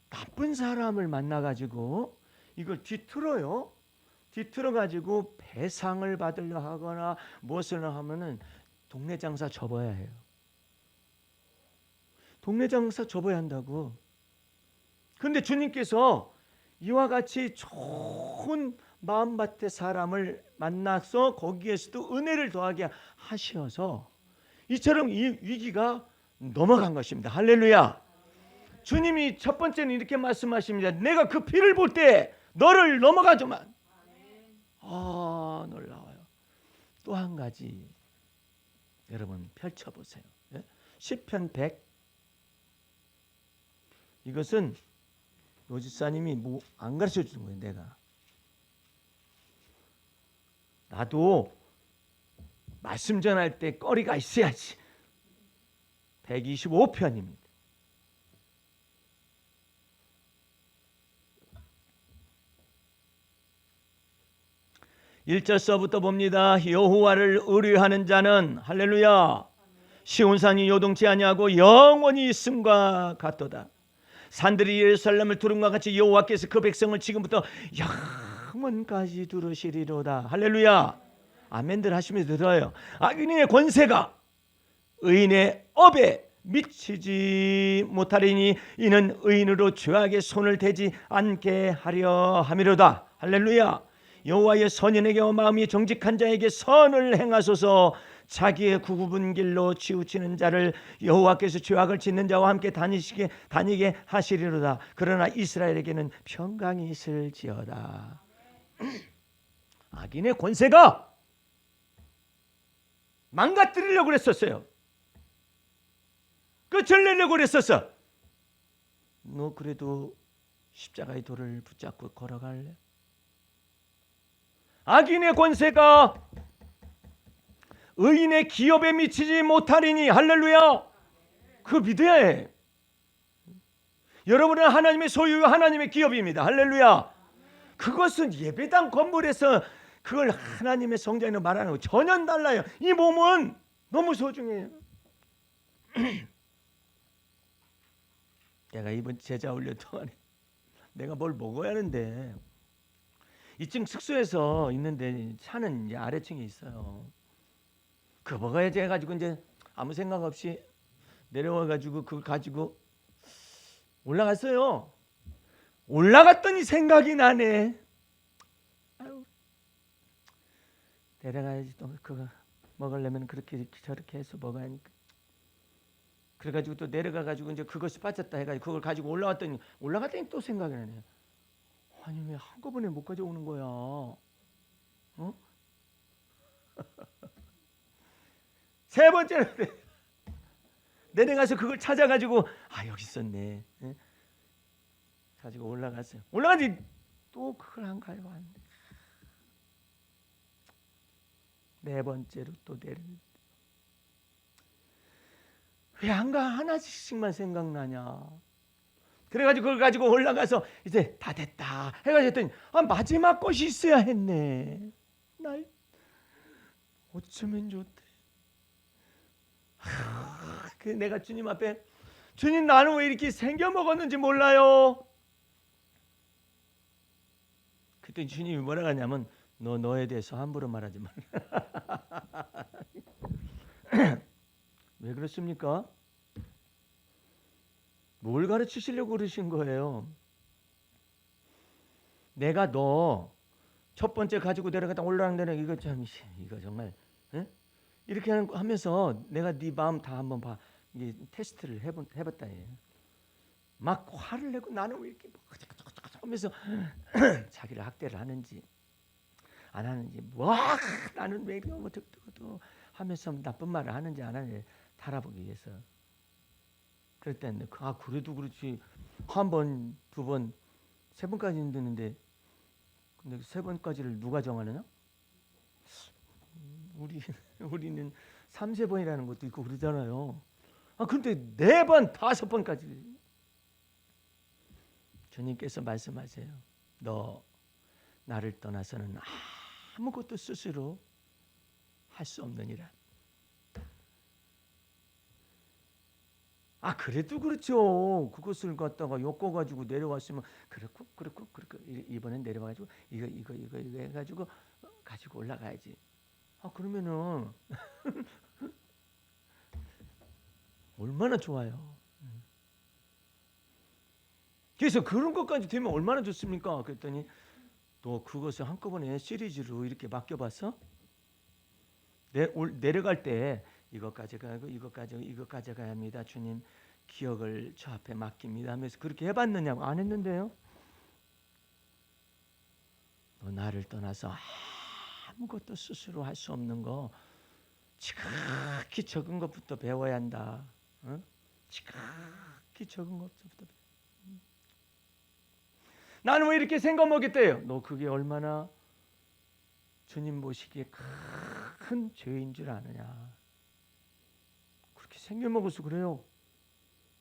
나쁜 사람을 만나가지고 이걸 뒤틀어가지고 배상을 받으려 하거나 무엇을 하면은 동네 장사 접어야 해요. 동네 장사 접어야 한다고. 그런데 주님께서 이와 같이 좋은 마음밭의 사람을 만나서 거기에서도 은혜를 더하게 하셔서 이처럼 이 위기가 넘어간 것입니다. 할렐루야. 주님이 첫 번째는 이렇게 말씀하십니다. 내가 그 피를 볼 때 너를 넘어가주만. 놀라워요. 또 한 가지 여러분 펼쳐보세요. 시편 100. 이것은 노지사님이 뭐 안 가르쳐 주는 거예요. 내가 나도 말씀 전할 때 거리가 있어야지. 125편입니다. 일절서부터 봅니다. 여호와를 의뢰하는 자는 할렐루야 시온산이 요동치 아니하고 영원히 있음과 같도다. 산들이 예루살렘을 두름과 같이 여호와께서 그 백성을 지금부터 영원까지 두르시리로다. 할렐루야. 아멘들 하시면서 들어요. 악인의 권세가 의인의 업에 미치지 못하리니 이는 의인으로 죄악의 손을 대지 않게 하려 함이로다. 할렐루야. 여호와의 선인에게 마음이 정직한 자에게 선을 행하소서. 자기의 구굽은 길로 치우치는 자를 여호와께서 죄악을 짓는 자와 함께 다니게 하시리로다. 그러나 이스라엘에게는 평강이 있을지어다. 악인의 권세가 망가뜨리려고 그랬었어요. 끝을 내려고 그랬었어. 너 그래도 십자가의 돌을 붙잡고 걸어갈래? 악인의 권세가 의인의 기업에 미치지 못하리니. 할렐루야. 그거 믿어야 해. 여러분은 하나님의 소유, 하나님의 기업입니다. 할렐루야. 그것은 예배당 건물에서 그걸 하나님의 성전으로 말하는 거 전혀 달라요. 이 몸은 너무 소중해요. 내가 이번 제자 훈련 동안에 내가 뭘 먹어야 하는데 2층 숙소에서 있는데 차는 이제 아래층에 있어요. 그거 먹어야지 해가지고 이제 아무 생각 없이 내려와가지고 그거 가지고 올라갔어요. 올라갔더니 생각이 나네. 아유, 내려가야지. 또 그거 먹으려면 그렇게 저렇게 해서 먹어야 하니까. 그래가지고 또 내려가가지고 이제 그것이 빠졌다 해가지고 그걸 가지고 올라갔더니 또 생각이 나네. 아니 왜 한꺼번에 못 가져오는 거야? 어? 세 번째로 내려가서 그걸 찾아가지고 여기 있었네. 예? 가지고 올라갔어요. 올라가지 또 그걸 안 가요. 안 돼. 네 번째로 또 왜 안 가? 하나씩만 생각나냐? 그래가지고 그걸 가지고 올라가서 이제 다 됐다 해가지고 했더니 마지막 것이 있어야 했네. 날 어쩌면 좋대. 그 내가 주님 앞에 주님 나는 왜 이렇게 생겨 먹었는지 몰라요. 그때 주님이 뭐라 하냐면 너에 대해서 함부로 말하지 말라. 왜 그렇습니까? 뭘 가르치시려고 그러신 거예요? 내가 너 첫 번째 가지고 내려갔다 올라가는 데는 이거 정말 에? 이렇게 하면서 내가 네 마음 다 한번 봐. 이게 테스트를 해봤다. 막 화를 내고 나는 왜 이렇게 하면서 자기를 학대를 하는지 안 하는지 나는 왜 이렇게 또 하면서 나쁜 말을 하는지 안 하는지 달아보기 위해서. 그럴 때는 그래도 그렇지 한 번, 두 번, 세 번까지 힘드는데 근데 세 번까지를 누가 정하느냐? 우리는 3~4번이라는 것도 있고 그러잖아요. 그런데 4번, 5번까지 주님께서 말씀하세요. 너 나를 떠나서는 아무것도 스스로 할 수 없느니라. 그래도 그렇죠. 그것을 갖다가 엮어가지고 내려왔으면 그렇고 이번엔 내려와가지고 이거 해가지고 가지고 올라가야지. 그러면은 얼마나 좋아요. 그래서 그런 것까지 되면 얼마나 좋습니까? 그랬더니 또 그것을 한꺼번에 시리즈로 이렇게 맡겨봤어. 내려갈 때 이것 가져가고 이것 가져가야 합니다. 주님 기억을 저 앞에 맡깁니다 하면서 그렇게 해봤느냐고. 안 했는데요. 너 나를 떠나서 아무것도 스스로 할 수 없는 거 지극히 적은 것부터 배워야 한다. 지극히 적은 것부터. 나는 왜 이렇게 생겨먹겠대요? 너 그게 얼마나 주님 보시기에 큰 죄인 줄 아느냐. 그렇게 생겨먹어서 그래요.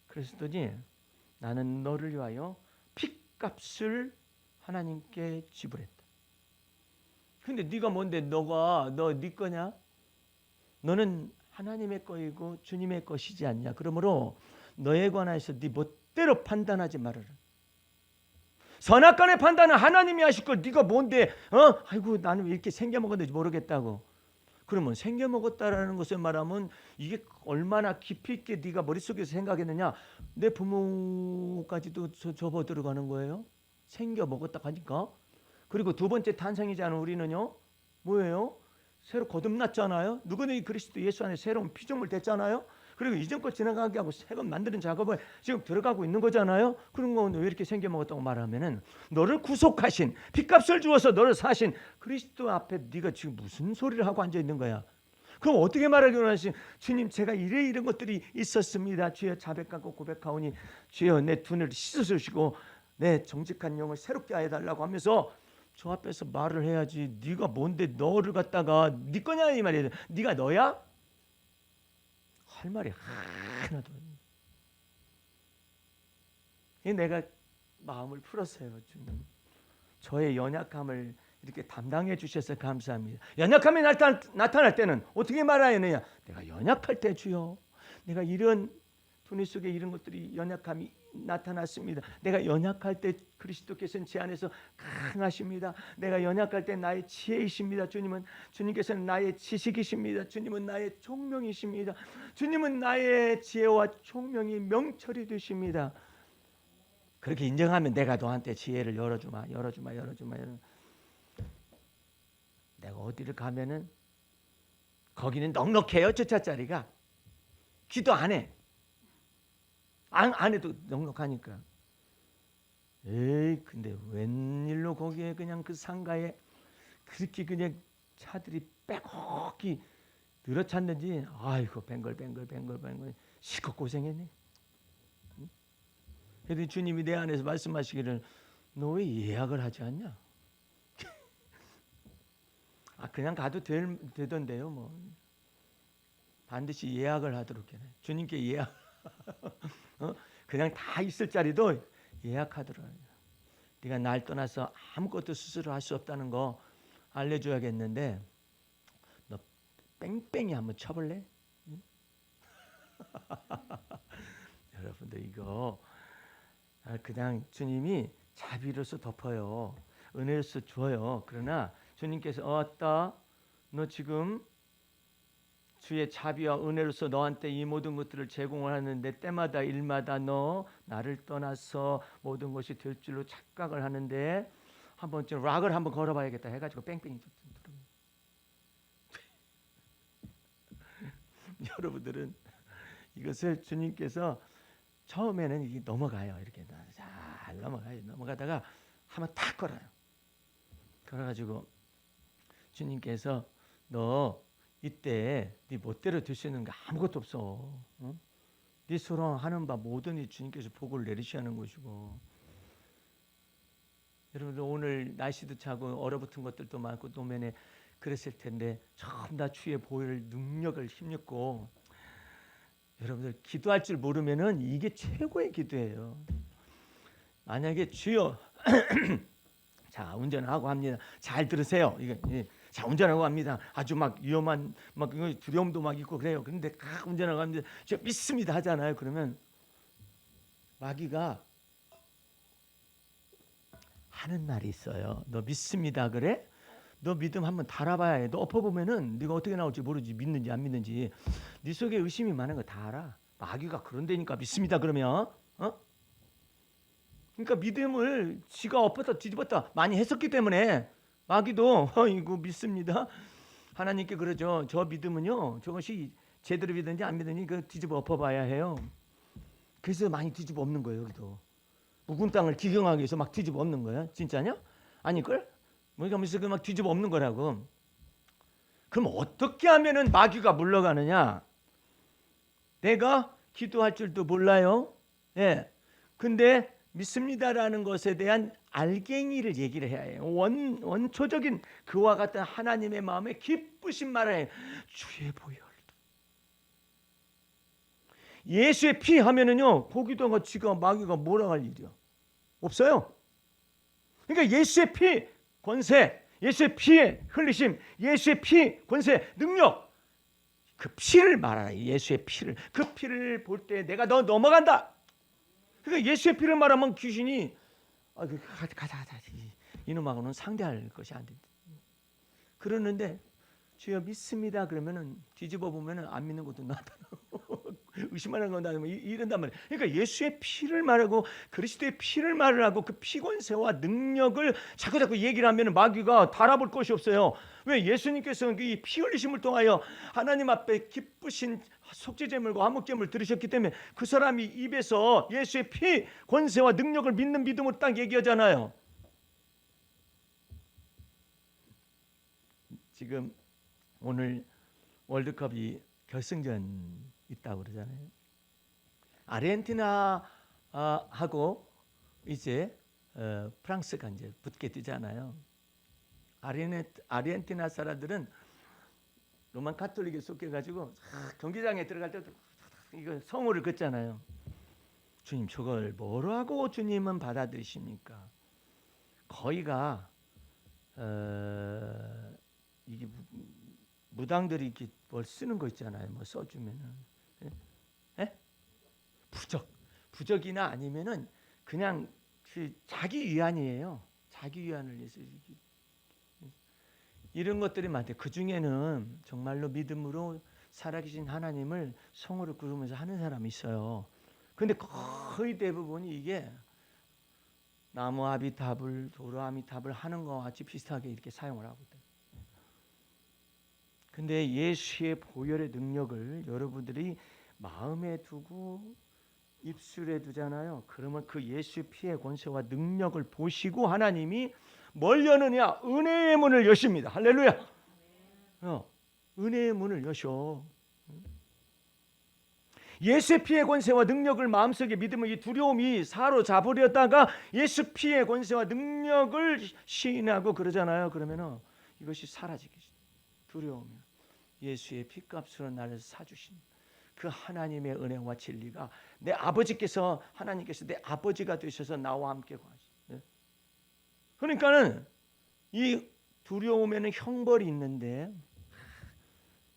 그랬더니 나는 너를 위하여 핏값을 하나님께 지불했다. 근데 네가 뭔데 네 거냐? 너는 하나님의 거이고 주님의 것이지 않냐. 그러므로 너에 관해서 네 멋대로 판단하지 말아라. 선악간의 판단은 하나님이 하실 걸 네가 뭔데 아이고 나는 왜 이렇게 생겨먹었는지 모르겠다고. 그러면 생겨먹었다라는 것을 말하면 이게 얼마나 깊이 있게 네가 머릿속에서 생각했느냐. 내 부모까지도 접어들어가는 거예요. 생겨먹었다고 하니까. 그리고 두 번째 탄생이잖아요. 우리는요. 뭐예요? 새로 거듭났잖아요. 누구든지 그리스도 예수 안에 새로운 피조물 됐잖아요. 그리고 이전 것 지나가게 하고 새 것 만드는 작업을 지금 들어가고 있는 거잖아요. 그런 건 왜 이렇게 생겨먹었다고 말하면은 너를 구속하신 핏값을 주어서 너를 사신 그리스도 앞에 네가 지금 무슨 소리를 하고 앉아 있는 거야. 그럼 어떻게 말하기로 하신 주님 제가 이런 것들이 있었습니다. 주여 자백하고 고백하오니 주여 내 눈을 씻어주시고 내 정직한 영을 새롭게 해달라고 하면서 저 앞에서 말을 해야지. 네가 뭔데 너를 갖다가 네 거냐 이 말이야. 네가 너야? 할 말이 하나도. 내가 마음을 풀었어요. 주님 저의 연약함을 이렇게 담당해 주셔서 감사합니다. 연약함이 나타날 때는 어떻게 말해야 하느냐. 내가 연약할 때 주여 내가 이런 두뇌 속에 이런 것들이 연약함이 나타났습니다. 내가 연약할 때 그리스도께서는 제 안에서 강하십니다. 내가 연약할 때 나의 지혜이십니다. 주님께서는 나의 지식이십니다. 주님은 나의 총명이십니다. 주님은 나의 지혜와 총명이 명철이 되십니다. 그렇게 인정하면 내가 너한테 지혜를 열어주마. 내가 어디를 가면은 거기는 넉넉해요. 주차자리가. 기도 안 해. 안 해도 넉넉하니까. 에이, 근데 웬일로 거기에 그냥 그 상가에 그렇게 그냥 차들이 빼곡히 늘어찼는지, 아이고 뱅글뱅글 시컷 고생했네. 그래도 주님이 내 안에서 말씀하시기를 너 왜 예약을 하지 않냐? 그냥 가도 되던데요. 뭐 반드시 예약을 하도록 해. 주님께 예약. 그냥 다 있을 자리도 예약하도록. 네가 날 떠나서 아무것도 스스로 할 수 없다는 거 알려줘야겠는데 너 뺑뺑이 한번 쳐볼래? 응? 여러분들 이거 그냥 주님이 자비로서 덮어요. 은혜로서 줘요. 그러나 주님께서 어따 너 지금 주의 자비와 은혜로서 너한테 이 모든 것들을 제공을 하는데 때마다 일마다 너 나를 떠나서 모든 것이 될 줄로 착각을 하는데 한 번쯤 락을 한번 걸어봐야겠다 해가지고 뺑뺑이 여러분들은 이것을 주님께서 처음에는 이게 넘어가요. 이렇게 잘 넘어가요. 넘어가다가 한번 탁 걸어요. 걸어가지고 주님께서 너 이때 네 멋대로 될 수 있는 게 아무것도 없어. 응? 네 서로 하는 바 모든 이 주님께서 복을 내리셔야 하는 것이고. 여러분들 오늘 날씨도 차고 얼어붙은 것들도 많고 노면에 그랬을 텐데 전부 다 주의 보혈 능력을 힘입고 여러분들 기도할 줄 모르면은 이게 최고의 기도예요. 만약에 주여 자 운전하고 합니다. 잘 들으세요. 이게 자 운전하고 합니다. 아주 막 위험한 막 두려움도 막 있고 그래요. 그런데 딱 운전하고 합니다. 저 믿습니다 하잖아요. 그러면 마귀가 하는 말이 있어요. 너 믿습니다 그래? 너 믿음 한번 달아봐야 해. 너 엎어보면은 네가 어떻게 나올지 모르지. 믿는지 안 믿는지. 네 속에 의심이 많은 거 다 알아. 마귀가 그런데니까 믿습니다 그러면 그러니까 믿음을 지가 엎었다 뒤집었다 많이 했었기 때문에 마귀도 이거 믿습니다. 하나님께 그러죠. 저 믿음은요. 저것이 제대로 믿든지 안 믿든지 그 뒤집어 엎어봐야 해요. 그래서 많이 뒤집어 엎는 거예요. 여기도. 묵은 땅을 기경하기 위해서 막 뒤집어 엎는 거예요. 진짜냐? 아닐걸? 뭐가 무슨 막 뒤집어 엎는 거라고. 그럼 어떻게 하면은 마귀가 물러가느냐? 내가 기도할 줄도 몰라요. 예. 근데 믿습니다라는 것에 대한 알갱이를 얘기를 해야 해요. 원초적인 그와 같은 하나님의 마음에 기쁘신 말을 해요. 주의 보혈. 예수의 피 하면은요. 거기다가 지가 마귀가 뭐라 할 일이야. 없어요. 그러니까 예수의 피 권세, 예수의 피의 흘리심, 예수의 피 권세 능력. 그 피를 말하라. 예수의 피를. 그 피를 볼 때 내가 너 넘어간다. 그러니까 예수의 피를 말하면 귀신이 가자 이놈하고는 상대할 것이 안 된다. 그러는데 주여 믿습니다 그러면은 뒤집어 보면은 안 믿는 것도 나타나고 의심하는 건 나타나고 이런단 말이에요. 그러니까 예수의 피를 말하고 그리스도의 피를 말을 하고 그 피권세와 능력을 자꾸 얘기를 하면은 마귀가 달아볼 것이 없어요. 왜? 예수님께서는 이 피 흘리심을 통하여 하나님 앞에 기쁘신 속죄제물과 화목제물을 들으셨기 때문에 그 사람이 입에서 예수의 피 권세와 능력을 믿는 믿음으로 딱 얘기하잖아요. 지금 오늘 월드컵이 결승전 있다고 그러잖아요. 아르헨티나하고 이제 프랑스가 이제 붙게 되잖아요. 아르헨티나 사람들은 로만 카톨릭에 속해가지고 경기장에 들어갈 때도 이거 성호를 긋잖아요. 주님 저걸 뭐라고 주님은 받아들이십니까? 거의가 이게 무당들이 이렇게 뭘 쓰는 거 있잖아요. 뭐 써주면은 부적이나 아니면은 그냥 그 자기 위안이에요. 자기 위안을 위해서 이런 것들이 많대. 그 중에는 정말로 믿음으로 살아계신 하나님을 성으로 구르면서 하는 사람이 있어요. 근데 거의 대부분이 이게 나무 아미타불, 도로 아미타불 하는 거 같이 비슷하게 이렇게 사용을 하거든. 근데 예수의 보혈의 능력을 여러분들이 마음에 두고 입술에 두잖아요. 그러면 그 예수의 피의 권세와 능력을 보시고 하나님이 뭘 여느냐? 은혜의 문을 여십니다. 할렐루야. 은혜의 문을 여셔. 예수의 피의 권세와 능력을 마음속에 믿으면 이 두려움이 사로잡으려다가 예수 피의 권세와 능력을 시인하고 그러잖아요. 그러면은 이것이 사라지기 두려움이 예수의 피값으로 나를 사주신 그 하나님의 은혜와 진리가 내 아버지께서 하나님께서 내 아버지가 되셔서 나와 함께 거하시. 그러니까는 이 두려움에는 형벌이 있는데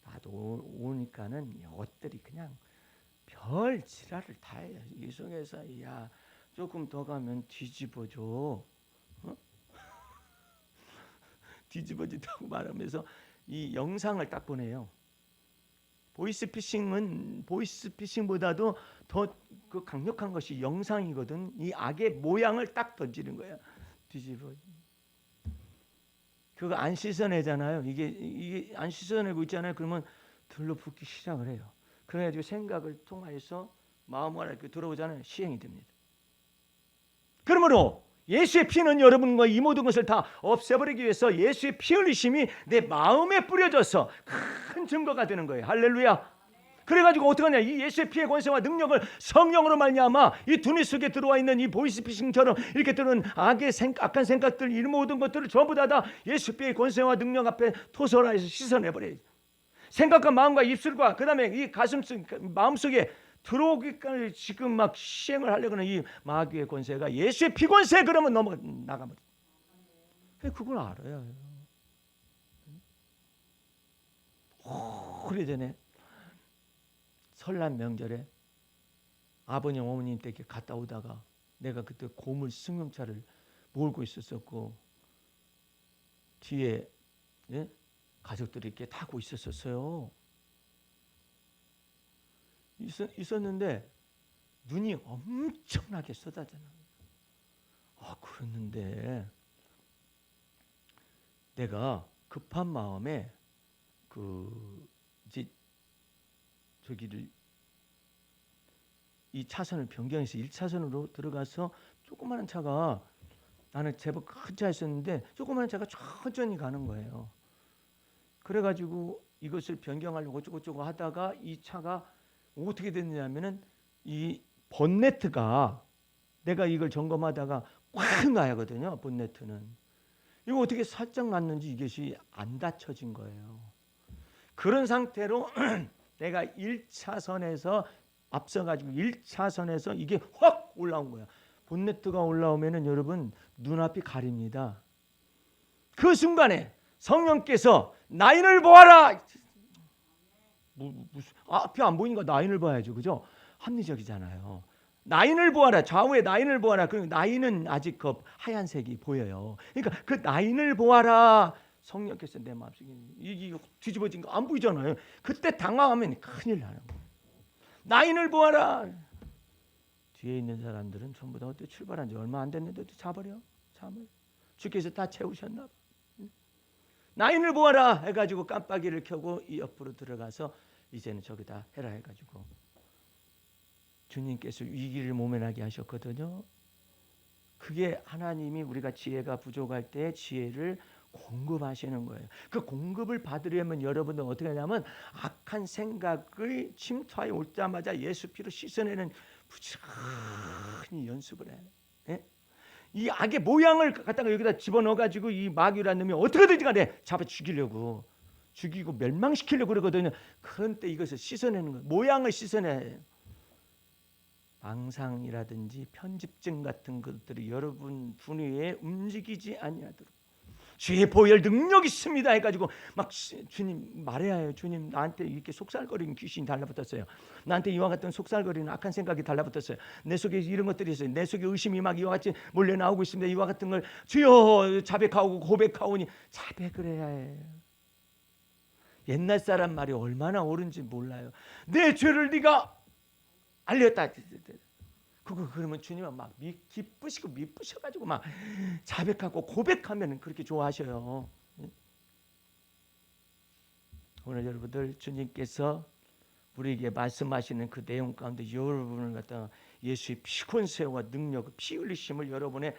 나도 오니까는 이것들이 그냥 별 지랄을 다 해요. 이 속에서 야 조금 더 가면 뒤집어져. 뒤집어진다고 말하면서 이 영상을 딱 보내요. 보이스피싱보다도 더 그 강력한 것이 영상이거든. 이 악의 모양을 딱 던지는 거야. 뒤집어. 그거 안 씻어내잖아요. 이게 안 씻어내고 있잖아요. 그러면 들러붙기 시작을 해요. 그래가지고 생각을 통해서 마음을 이렇게 들어오잖아요. 시행이 됩니다. 그러므로 예수의 피는 여러분과 이 모든 것을 다 없애버리기 위해서 예수의 피 흘리심이 내 마음에 뿌려져서 큰 증거가 되는 거예요. 할렐루야. 그래가지고 어떡하냐? 이 예수의 피의 권세와 능력을 성령으로 말미암아 이 두뇌 속에 들어와 있는 이 보이스피싱처럼 이렇게 들은 악한 생각들 이 모든 것들을 전부 다 예수 피의 권세와 능력 앞에 토설하여서 씻어내버려요. 생각과 마음과 입술과 그 다음에 이 마음속에 들어오기까지 지금 막 시행을 하려고 하는 이 마귀의 권세가 예수의 피 권세 그러면 나가버려. 그걸 알아야 해요. 오래전에 설날 명절에 아버님 어머님 댁에 갔다 오다가 내가 그때 고물 승용차를 몰고 있었었고 뒤에 가족들이 이렇게 타고 있었어요. 있었는데 눈이 엄청나게 쏟아져 나와요. 그랬는데 내가 급한 마음에 이제 저기를 이 차선을 변경해서 1차선으로 들어가서 조그마한 차가 나는 제법 큰 차였었는데 조그마한 차가 천천히 가는 거예요. 그래가지고 이것을 변경하려고 어쩌고저쩌고 하다가 이 차가 어떻게 됐냐면은 이 본네트가 내가 이걸 점검하다가 꽉 나야거든요. 본네트는 이거 어떻게 살짝 났는지 이것이 안 닫혀진 거예요. 그런 상태로 내가 1차선에서 앞서가지고 1차선에서 이게 확 올라온 거야. 본네트가 올라오면은 여러분 눈앞이 가립니다. 그 순간에 성령께서 나인을 보아라. 앞이 안 보이니까 나인을 봐야죠, 그죠? 합리적이잖아요. 나인을 보아라. 좌우에 나인을 보아라. 그 나인은 아직 그 하얀색이 보여요. 그러니까 그 나인을 보아라. 성령께서 내 마음속에 이게 뒤집어진 거 안 보이잖아요. 그때 당황하면 큰일 나는 거예요. 나인을 보아라. 뒤에 있는 사람들은 전부 다 어떻게 출발한 지 얼마 안 됐는데도 자버려. 잠을 주께서 다 채우셨나 봐. 나인을 보아라 해가지고 깜빡이를 켜고 이 옆으로 들어가서 이제는 저기다 해라 해가지고 주님께서 위기를 모면하게 하셨거든요. 그게 하나님이 우리가 지혜가 부족할 때 지혜를 공급하시는 거예요. 그 공급을 받으려면 여러분들 어떻게 하냐면 악한 생각의 침투하여 오자마자 예수 피로 씻어내는 부지런히 연습을 해. 예? 이 악의 모양을 갖다가 여기다 집어넣어가지고 이 마귀라는 놈이 어떻게든지 간에 잡아 죽이고 멸망시키려고 그러거든요. 그런데 이것을 씻어내는 거예요. 모양을 씻어내요. 망상이라든지 편집증 같은 것들이 여러분 분위에 움직이지 아니하도록 주의 보혈 능력 있습니다 해가지고 막 주님 말해야 해요. 주님 나한테 이렇게 속살거리는 귀신이 달라붙었어요. 나한테 이와 같은 속살거리는 악한 생각이 달라붙었어요. 내 속에 이런 것들이 있어요. 내 속에 의심이 막 이와 같이 몰려 나오고 있습니다. 이와 같은 걸 주여 자백하고 고백하오니 자백을 해야 해요. 옛날 사람 말이 얼마나 옳은지 몰라요. 내 죄를 네가 알렸다. 그러면 주님은 막 기쁘시고 미쁘셔가지고 막 자백하고 고백하면 그렇게 좋아하셔요. 오늘 여러분들 주님께서 우리에게 말씀하시는 그 내용 가운데 여러분을 갖다가 예수의 피권세와 능력, 피 흘리심을 여러분의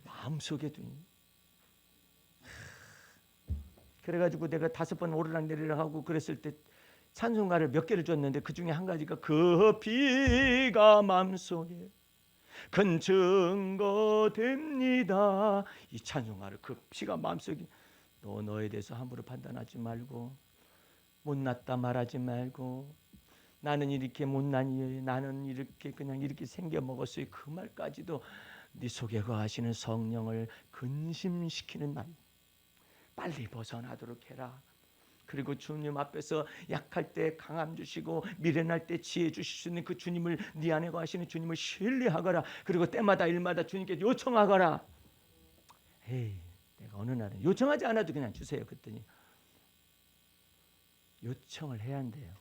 마음속에 두니. 그래가지고 내가 5번 오르락내리락 하고 그랬을 때 찬송가를 몇 개를 줬는데 그 중에 한 가지가 그 피가 마음속에 큰 증거 됩니다. 이 찬송가를 그 피가 마음속에 너에 대해서 함부로 판단하지 말고 못났다 말하지 말고 나는 이렇게 못나니 나는 이렇게 그냥 이렇게 생겨 먹었어요. 그 말까지도 네 속에 거하시는 성령을 근심시키는 말. 빨리 벗어나도록 해라. 그리고 주님 앞에서 약할 때 강함 주시고 미련할 때 지혜 주실 수 있는 그 주님을 네 안에 거하시는 주님을 신뢰하거라. 그리고 때마다 일마다 주님께 요청하거라. 에이, 내가 어느 날은 요청하지 않아도 그냥 주세요. 그랬더니 요청을 해야 한대요.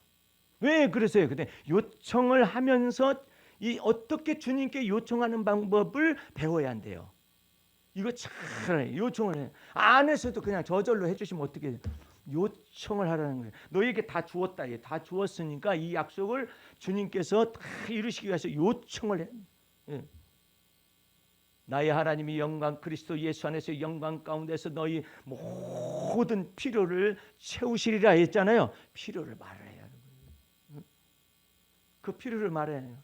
왜 그러세요? 근데 요청을 하면서 이 어떻게 주님께 요청하는 방법을 배워야 한대요. 이거 참 요청을 해. 안에서도 그냥 저절로 해주시면 어떻게 해요? 요청을 하라는 거예요. 너에게 다 주었다. 다 주었으니까 이 약속을 주님께서 다 이루시기 위해서 요청을 해. 예. 나의 하나님이 영광 그리스도 예수 안에서 영광 가운데서 너희 모든 필요를 채우시리라 했잖아요. 필요를 말해야 해요. 그 필요를 말해야 해요.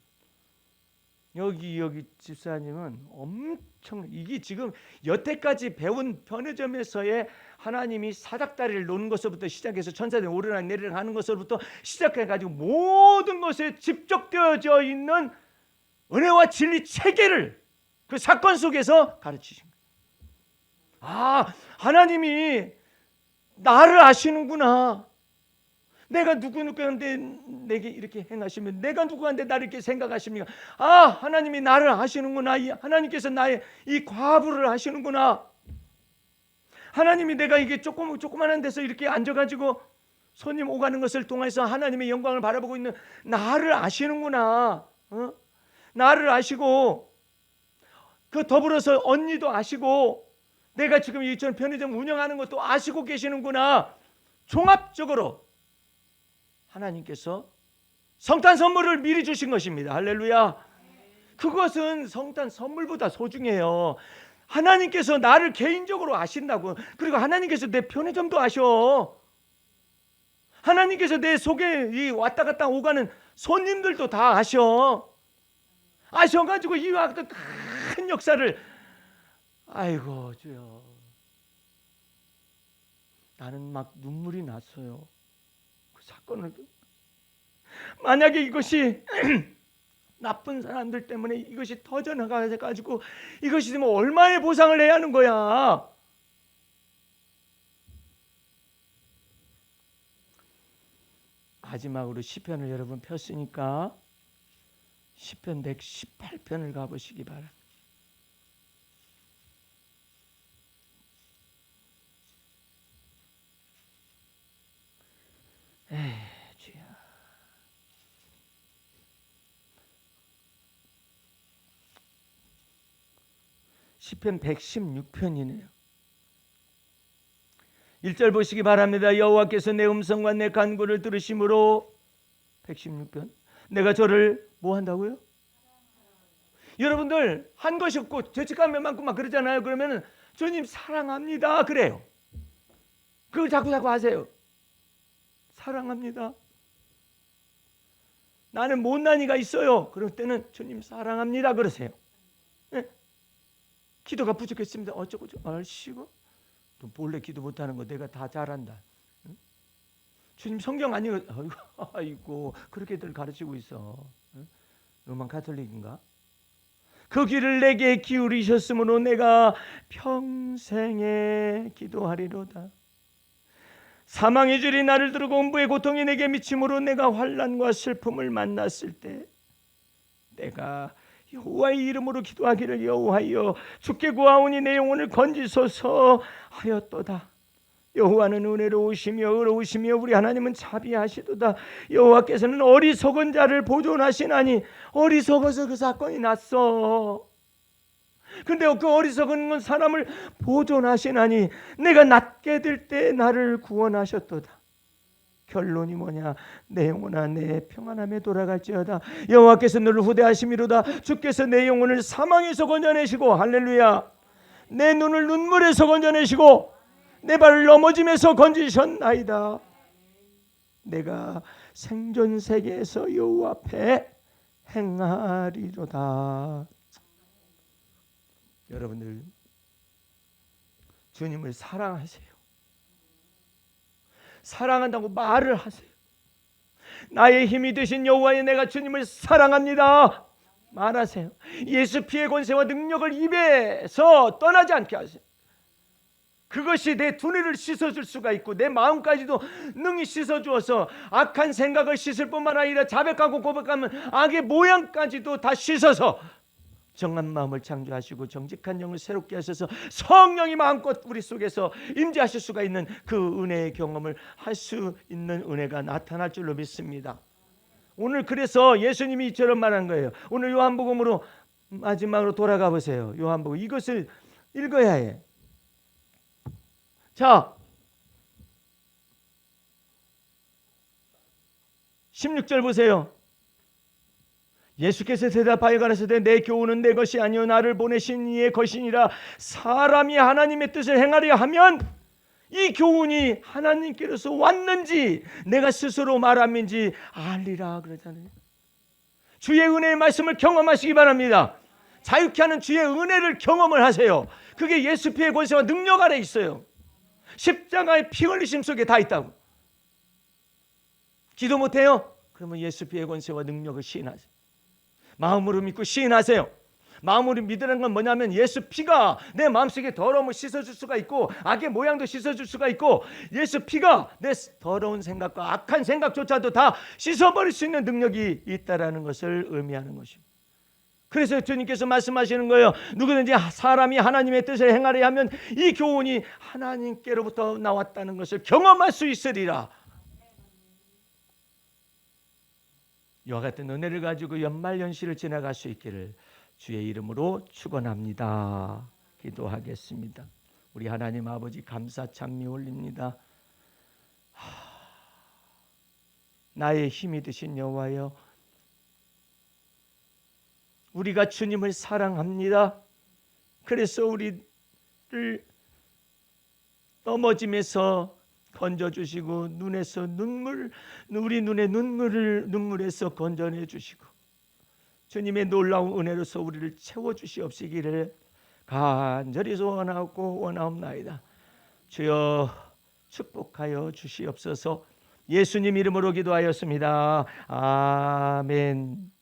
여기 집사님은 엄청 이게 지금 여태까지 배운 편의점에서의 하나님이 사닥다리를 놓는 것부터 시작해서 천사들이 오르락 내리락 하는 것부터 시작해가지고 모든 것에 집적되어져 있는 은혜와 진리 체계를 그 사건 속에서 가르치신 거예요. 아, 하나님이 나를 아시는구나. 내가 누구한테 내게 이렇게 행하시면 내가 누구한테 나를 이렇게 생각하십니까? 아, 하나님이 나를 아시는구나. 하나님께서 나의 이 과부를 아시는구나. 하나님이 내가 이게 조그만한 데서 이렇게 앉아가지고 손님 오가는 것을 통해서 하나님의 영광을 바라보고 있는 나를 아시는구나. 나를 아시고 그 더불어서 언니도 아시고 내가 지금 이 편의점 운영하는 것도 아시고 계시는구나. 종합적으로 하나님께서 성탄 선물을 미리 주신 것입니다. 할렐루야. 그것은 성탄 선물보다 소중해요. 하나님께서 나를 개인적으로 아신다고. 그리고 하나님께서 내 편의점도 아셔. 하나님께서 내 속에 이 왔다 갔다 오가는 손님들도 다 아셔. 아셔가지고 이와 같은 큰 역사를 아이고 주여, 나는 막 눈물이 났어요. 사건을 만약에 이것이 나쁜 사람들 때문에 이것이 터져나가가지고 이것이 뭐 얼마의 보상을 해야 하는 거야. 마지막으로 시편을 여러분 폈으니까 시편 118편을 가보시기 바랍니다. 주야. 시편 116편이네요. 1절 보시기 바랍니다. 여호와께서 내 음성과 내 간구를 들으심으로 116편 내가 저를 뭐 한다고요? 여러분들 한 것이 없고 죄책감이 많고 막 그러잖아요. 그러면은 주님 사랑합니다 그래요. 그걸 자꾸 하세요. 사랑합니다. 나는 못난 이가 있어요. 그럴 때는 주님 사랑합니다 그러세요. 네? 기도가 부족했습니다. 어쩌고 얼씨고 또 몰래 기도 못하는 거 내가 다 잘한다. 응? 주님 성경 아니고 아이고 그렇게들 가르치고 있어. 응? 로만 가톨릭인가? 그 길을 내게 기울이셨으므로 내가 평생에 기도하리로다. 사망의 줄이 나를 두르고 음부의 고통이 내게 미침으로 내가 환난과 슬픔을 만났을 때 내가 여호와의 이름으로 기도하기를 여호와여 주께 구하오니 내 영혼을 건지소서 하였도다. 여호와는 은혜로우시며 의로우시며 우리 하나님은 자비하시도다. 여호와께서는 어리석은 자를 보존하시나니 어리석어서 그 사건이 났어. 근데 그 어리석은 사람을 보존하시나니 내가 낮게 될 때 나를 구원하셨도다. 결론이 뭐냐? 내 영혼아 내 평안함에 돌아갈지어다. 여호와께서 너를 후대하심이로다. 주께서 내 영혼을 사망에서 건져내시고, 할렐루야, 내 눈을 눈물에서 건져내시고 내 발을 넘어짐에서 건지셨나이다. 내가 생존 세계에서 여호와 앞에 행하리로다. 여러분들, 주님을 사랑하세요. 사랑한다고 말을 하세요. 나의 힘이 되신 여호와여, 내가 주님을 사랑합니다. 말하세요. 예수 피의 권세와 능력을 입에서 떠나지 않게 하세요. 그것이 내 두뇌를 씻어줄 수가 있고 내 마음까지도 능히 씻어주어서 악한 생각을 씻을 뿐만 아니라 자백하고 고백하면 악의 모양까지도 다 씻어서 정한 마음을 창조하시고 정직한 영을 새롭게 하셔서 성령이 마음껏 우리 속에서 임재하실 수가 있는 그 은혜의 경험을 할 수 있는 은혜가 나타날 줄로 믿습니다. 오늘 그래서 예수님이 이처럼 말한 거예요. 오늘 요한복음으로 마지막으로 돌아가 보세요. 요한복음 이것을 읽어야 해. 자, 16절 보세요. 예수께서 대답하여 가라사대 내 교훈은 내 것이 아니요 나를 보내신 이의 것이니라. 사람이 하나님의 뜻을 행하려 하면 이 교훈이 하나님께로서 왔는지 내가 스스로 말함인지 알리라 그러잖아요. 주의 은혜의 말씀을 경험하시기 바랍니다. 자유케 하는 주의 은혜를 경험을 하세요. 그게 예수 피의 권세와 능력 아래 있어요. 십자가의 피 흘리심 속에 다 있다고. 기도 못해요? 그러면 예수 피의 권세와 능력을 시인하세요. 마음으로 믿고 시인하세요. 마음으로 믿으라는 건 뭐냐면 예수 피가 내 마음속에 더러움을 씻어줄 수가 있고 악의 모양도 씻어줄 수가 있고 예수 피가 내 더러운 생각과 악한 생각조차도 다 씻어버릴 수 있는 능력이 있다라는 것을 의미하는 것입니다. 그래서 주님께서 말씀하시는 거예요. 누구든지 사람이 하나님의 뜻을 행하려 하면 이 교훈이 하나님께로부터 나왔다는 것을 경험할 수 있으리라. 이와 같은 은혜를 가지고 연말연시를 지나갈 수 있기를 주의 이름으로 축원합니다. 기도하겠습니다. 우리 하나님 아버지 감사 찬미 올립니다. 나의 힘이 되신 여호와여, 우리가 주님을 사랑합니다. 그래서 우리를 넘어짐에서 건져주시고 눈에서 우리 눈의 눈물에서 건져내 주시고 주님의 놀라운 은혜로서 우리를 채워주시옵시기를 간절히 소원하고 원하옵나이다. 주여 축복하여 주시옵소서. 예수님 이름으로 기도하였습니다. 아멘.